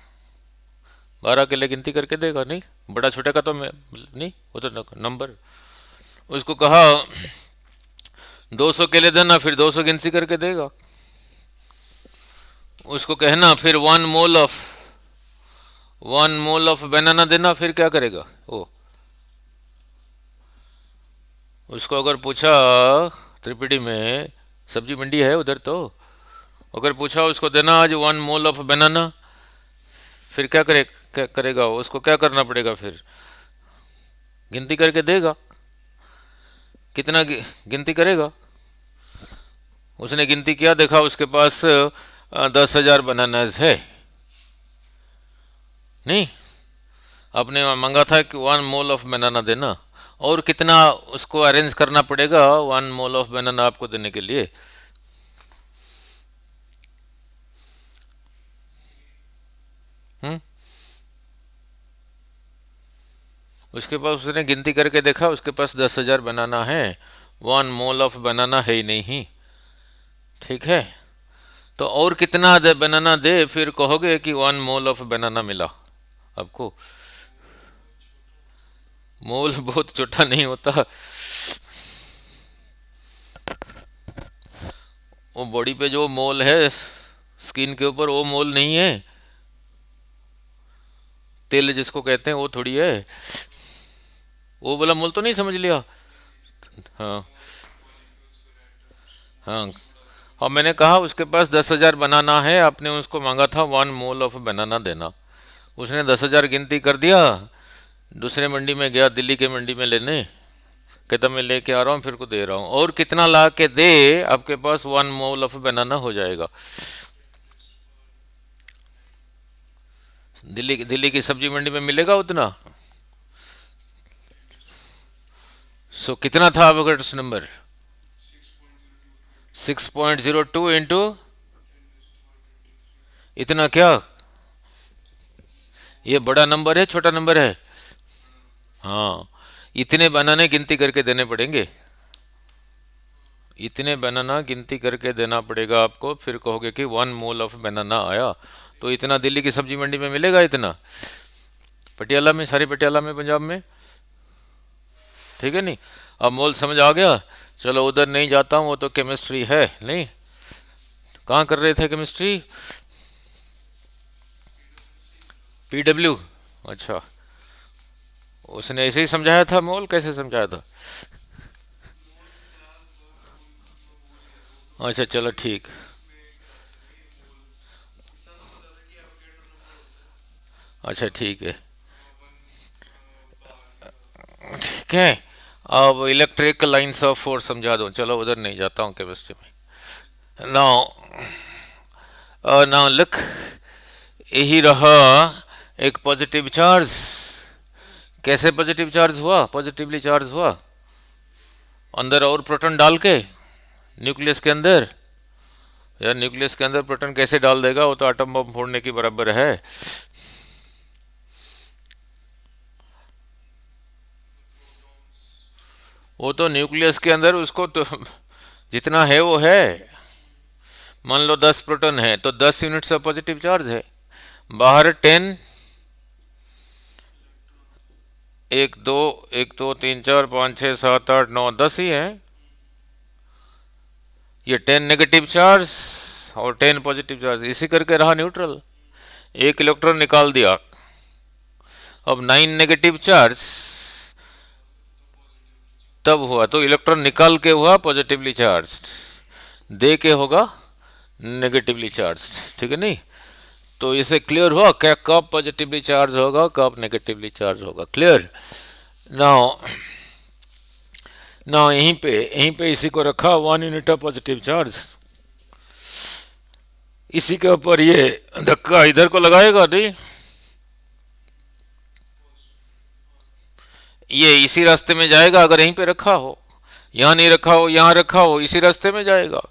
12 केले गिनती करके देगा, नहीं बड़ा छोटे का तो मैं नहीं, वो तो नंबर। उसको कहा 200 केले देना, फिर 200 गिनती करके देगा। उसको कहना फिर 1 मोल ऑफ बनाना देना, फिर क्या करेगा वो? उसको अगर पूछा, त्रिपुटी में सब्जी मंडी है उधर, तो अगर पूछा उसको देना आज 1 मोल ऑफ बनाना, फिर क्या करेगा? उसको क्या करना पड़ेगा? फिर गिनती करके देगा, कितना गिनती करेगा। उसने गिनती किया, देखा उसके पास 10,000 बनानाज है, नहीं आपने मांगा था कि 1 मोल ऑफ बनाना देना, और कितना उसको अरेंज करना पड़ेगा 1 मोल ऑफ बनाना आपको देने के लिए? हम्म उसके पास, उसने गिनती करके देखा, उसके पास 10,000 बनाना है, 1 मोल ऑफ बनाना है ही नहीं। ठीक है, तो और कितना बनाना दे, फिर कहोगे कि 1 मोल ऑफ बनाना मिला आपको? मोल बहुत छोटा नहीं होता, वो बॉडी पे जो मोल है स्किन के ऊपर, वो मोल नहीं है। तेल जिसको कहते हैं वो थोड़ी है, वो बोला मोल तो नहीं समझ लिया। हाँ हाँ, और मैंने कहा उसके पास 10,000 बनाना है, आपने उसको मांगा था 1 मोल ऑफ बनाना देना, उसने 10,000 गिनती कर दिया, दूसरे मंडी में गया, दिल्ली के मंडी में लेने, कहता मैं लेके आ रहा हूँ, फिर को दे रहा हूँ, और कितना ला के दे, आपके पास 1 मोल ऑफ बनाना हो जाएगा। दिल्ली की सब्जी मंडी में मिलेगा उतना। सो कितना था एवोगाड्रोस नंबर? 6.02 इंटू इतना, क्या ये बड़ा नंबर है छोटा नंबर है? हाँ, इतने बनाने गिनती करके देने पड़ेंगे। इतने बनाना गिनती करके देना पड़ेगा आपको, फिर कहोगे कि 1 मोल ऑफ बनाना आया। तो इतना दिल्ली की सब्जी मंडी में मिलेगा, इतना पटियाला में, सारी पटियाला में, पंजाब में, ठीक है नहीं। अब मोल समझ आ गया। चलो उधर नहीं जाता हूँ, वो तो केमिस्ट्री है नहीं। कहाँ कर रहे थे केमिस्ट्री? पीडब्ल्यू। अच्छा, उसने ऐसे ही समझाया था, मोल कैसे समझाया था? अच्छा चलो ठीक। अच्छा ठीक है, ठीक है। अब इलेक्ट्रिक लाइंस ऑफ फोर्स समझा दो, चलो उधर नहीं जाता हूँ केमिस्ट्री में। नाउ नाउ लुक, यही रहा एक पॉजिटिव चार्ज। कैसे पॉजिटिव चार्ज हुआ? पॉजिटिवली चार्ज हुआ अंदर और प्रोटॉन डाल के न्यूक्लियस के अंदर। यार न्यूक्लियस के अंदर प्रोटॉन कैसे डाल देगा? वो तो एटम बम फोड़ने की बराबर है। वो तो न्यूक्लियस के अंदर उसको तो जितना है वो है। मान लो 10 प्रोटॉन है तो 10 यूनिट्स ऑफ पॉजिटिव चार्ज है। बाहर 10, 1 2 1 2 3 4 5 6 7 8 9 10 ही है। ये 10 नेगेटिव चार्ज और 10 पॉजिटिव चार्ज, इसी करके रहा न्यूट्रल। एक इलेक्ट्रॉन निकाल दिया। अब 9 नेगेटिव चार्ज तब हुआ तो इलेक्ट्रॉन निकाल के हुआ पॉजिटिवली चार्ज, दे के होगा नेगेटिवली चार्ज, ठीक है नहीं। तो इसे क्लियर हुआ क्या, कब पॉजिटिवली चार्ज होगा, कब नेगेटिवली चार्ज होगा? क्लियर। नाउ नाउ यहीं पे इसी को रखा 1 यूनिट ऑफ पॉजिटिव चार्ज। इसी के ऊपर ये धक्का इधर को लगाएगा नहीं, ये इसी रास्ते में जाएगा। अगर यहीं पे रखा हो, यहाँ नहीं रखा हो, यहाँ रखा हो, इसी रास्ते में जाएगा।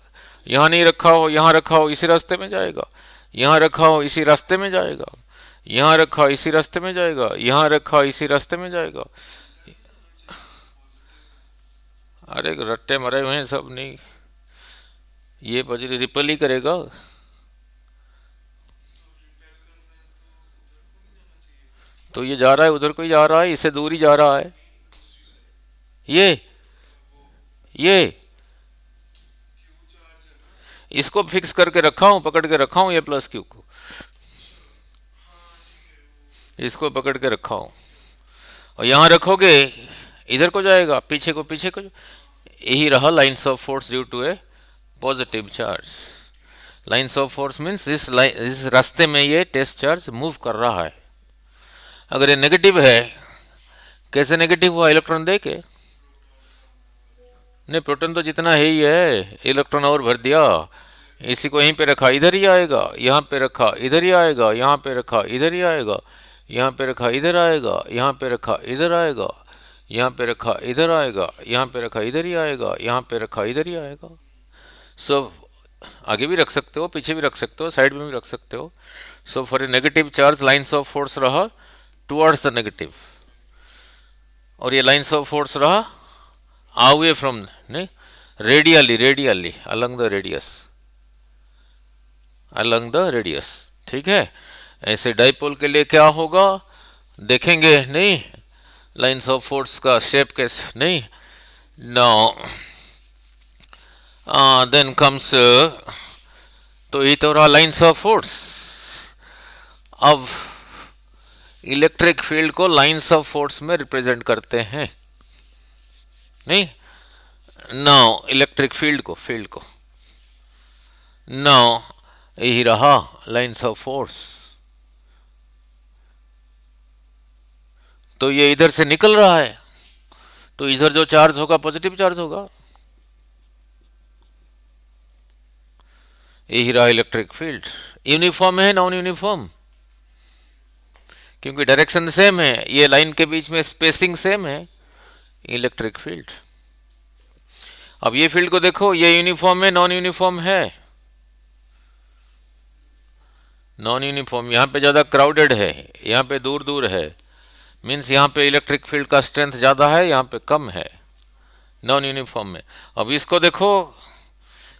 यहाँ नहीं रखा हो, यहाँ रखा हो, इसी रास्ते में जाएगा। यहाँ रखा हो, इसी रास्ते में जाएगा। यहाँ रखा, इसी रास्ते में जाएगा। यहाँ रखा, इसी रास्ते में जाएगा। अरे रट्टे मरे हुए हैं सब नहीं, ये पॉजिटिव रिपल ही करेगा। तो ये जा रहा है उधर को ही जा रहा है, इससे दूर ही जा रहा है। ये इसको फिक्स करके रखा हूं, पकड़ के रखा हूं, ये प्लस क्यू को इसको पकड़ के रखा हूं। और यहां रखोगे इधर को जाएगा, पीछे को पीछे को। यही रहा lines of force due to a positive charge. Lines of force means इस रास्ते में ये टेस्ट चार्ज मूव कर रहा है। अगर ये नेगेटिव है, कैसे नेगेटिव हुआ? इलेक्ट्रॉन दे के नहीं, प्रोटॉन तो जितना है ही है, इलेक्ट्रॉन और भर दिया। इसी को यहीं पे रखा, इधर ही आएगा। यहाँ पे रखा, इधर ही आएगा। यहाँ पे रखा, इधर ही आएगा। यहाँ पे रखा, इधर आएगा। यहाँ पे रखा, इधर आएगा। यहाँ पे रखा, इधर आएगा। यहाँ पे रखा, इधर ही आएगा। यहाँ पे रखा, इधर ही आएगा। सो आगे भी रख सकते हो, पीछे भी रख सकते हो, साइड में भी रख सकते हो। So for a negative charge lines of force रहा टुवर्ड्स द नेगेटिव, और ये लाइन्स ऑफ फोर्स रहा अवे फ्रॉम, नहीं, रेडियली अलॉन्ग द रेडियस, ठीक है। ऐसे डाइपोल के लिए क्या होगा देखेंगे नहीं, लाइन्स ऑफ फोर्स का शेप कैसे नहीं। नाउ देन कम्स, तो ये तो रहा लाइन्स ऑफ फोर्स। अब इलेक्ट्रिक फील्ड को लाइन्स ऑफ फोर्स में रिप्रेजेंट करते हैं नहीं। नाउ इलेक्ट्रिक फील्ड को नाउ यही रहा लाइन्स ऑफ फोर्स। तो ये इधर से निकल रहा है, तो इधर जो चार्ज होगा पॉजिटिव चार्ज होगा। यही रहा इलेक्ट्रिक फील्ड। यूनिफॉर्म है नॉन यूनिफॉर्म? क्योंकि डायरेक्शन सेम है, ये लाइन के बीच में स्पेसिंग सेम है। इलेक्ट्रिक फील्ड, अब ये फील्ड को देखो, ये यूनिफॉर्म है नॉन यूनिफॉर्म है? Non uniform. यहाँ पे ज़्यादा क्राउडेड है, यहाँ पे दूर दूर है, मीन्स यहाँ पे इलेक्ट्रिक फील्ड का स्ट्रेंथ ज़्यादा है, यहाँ पे कम है नॉन यूनिफॉर्म में। अब इसको देखो,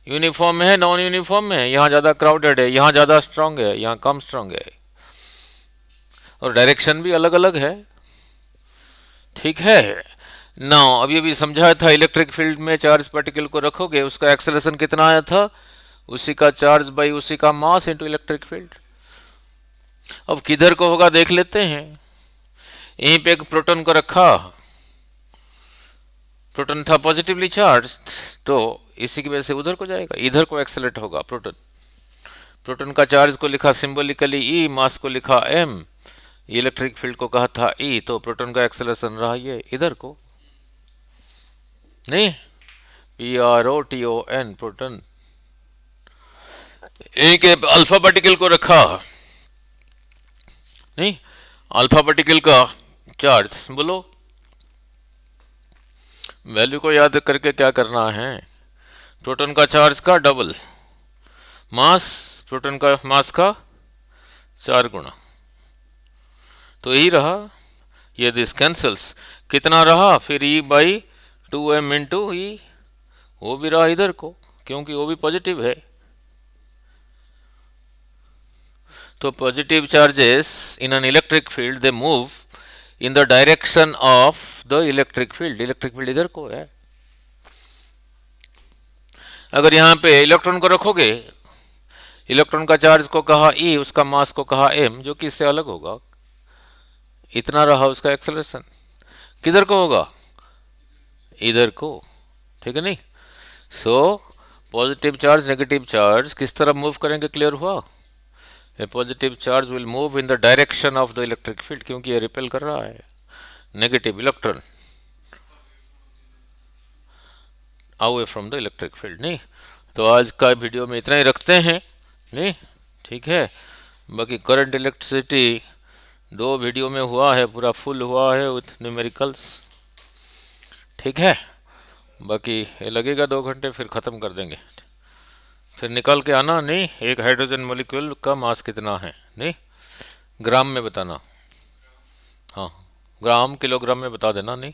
यूनिफॉर्म में है, नॉन यूनिफॉर्म में है, यहाँ ज़्यादा क्राउडेड है, यहाँ ज़्यादा स्ट्रांग है, यहाँ कम स्ट्रांग है, और डायरेक्शन भी अलग अलग है। ठीक है ना। अभी अभी समझाया था, इलेक्ट्रिक फील्ड में चार्ज पार्टिकल को रखोगे, उसका एक्सेलरेशन कितना आया था, उसी का चार्ज बाई उसी का मास इनटू इलेक्ट्रिक फील्ड। अब किधर को होगा देख लेते हैं। यहीं पे एक प्रोटॉन को रखा, प्रोटॉन था पॉजिटिवली चार्ज, तो इसी की वजह से उधर को जाएगा, इधर को एक्सेलरेट होगा प्रोटॉन। प्रोटॉन का चार्ज को लिखा सिंबॉलिकली ई, मास को लिखा एम, इलेक्ट्रिक फील्ड को कहा था ई, तो प्रोटॉन का एक्सेलरेशन रहा ये इधर को, नहीं, P R O T O N, proton. एक अल्फा पार्टिकल को रखा, नहीं, अल्फा पार्टिकल का चार्ज बोलो, वैल्यू को याद करके क्या करना है, प्रोटॉन का चार्ज का डबल, मास प्रोटॉन का मास का 4 गुना, तो यही रहा। ये दिस कैंसल्स, कितना रहा फिर ई बाई 2m इंटू ई, वो भी रहा इधर को, क्योंकि वो भी पॉजिटिव है। तो positive charges in an electric field they move in the direction of the electric field, electric field इधर को है। अगर यहाँ पे इलेक्ट्रॉन को रखोगे, इलेक्ट्रॉन का चार्ज को कहा ई, उसका मास को कहा एम, जो कि इससे अलग होगा, इतना रहा उसका एक्सेलरेशन, किधर को होगा, इधर को, ठीक है नहीं। So positive charge negative charge किस तरह मूव करेंगे, क्लियर हुआ। A positive charge will move in the direction of the electric field, क्योंकि ये रिपेल कर रहा है negative electron away from the electric field, नहीं। तो आज का वीडियो में इतना ही रखते हैं, नहीं, ठीक है। बाकी करंट इलेक्ट्रिसिटी 2 वीडियो में हुआ है, पूरा फुल हुआ है विथ न्यूमेरिकल्स, ठीक है। बाकी ये लगेगा 2 घंटे, फिर ख़त्म कर देंगे। फिर निकाल के आना, नहीं, एक हाइड्रोजन मॉलिक्यूल का मास कितना है, नहीं, ग्राम में बताना, हाँ, ग्राम किलोग्राम में बता देना, नहीं।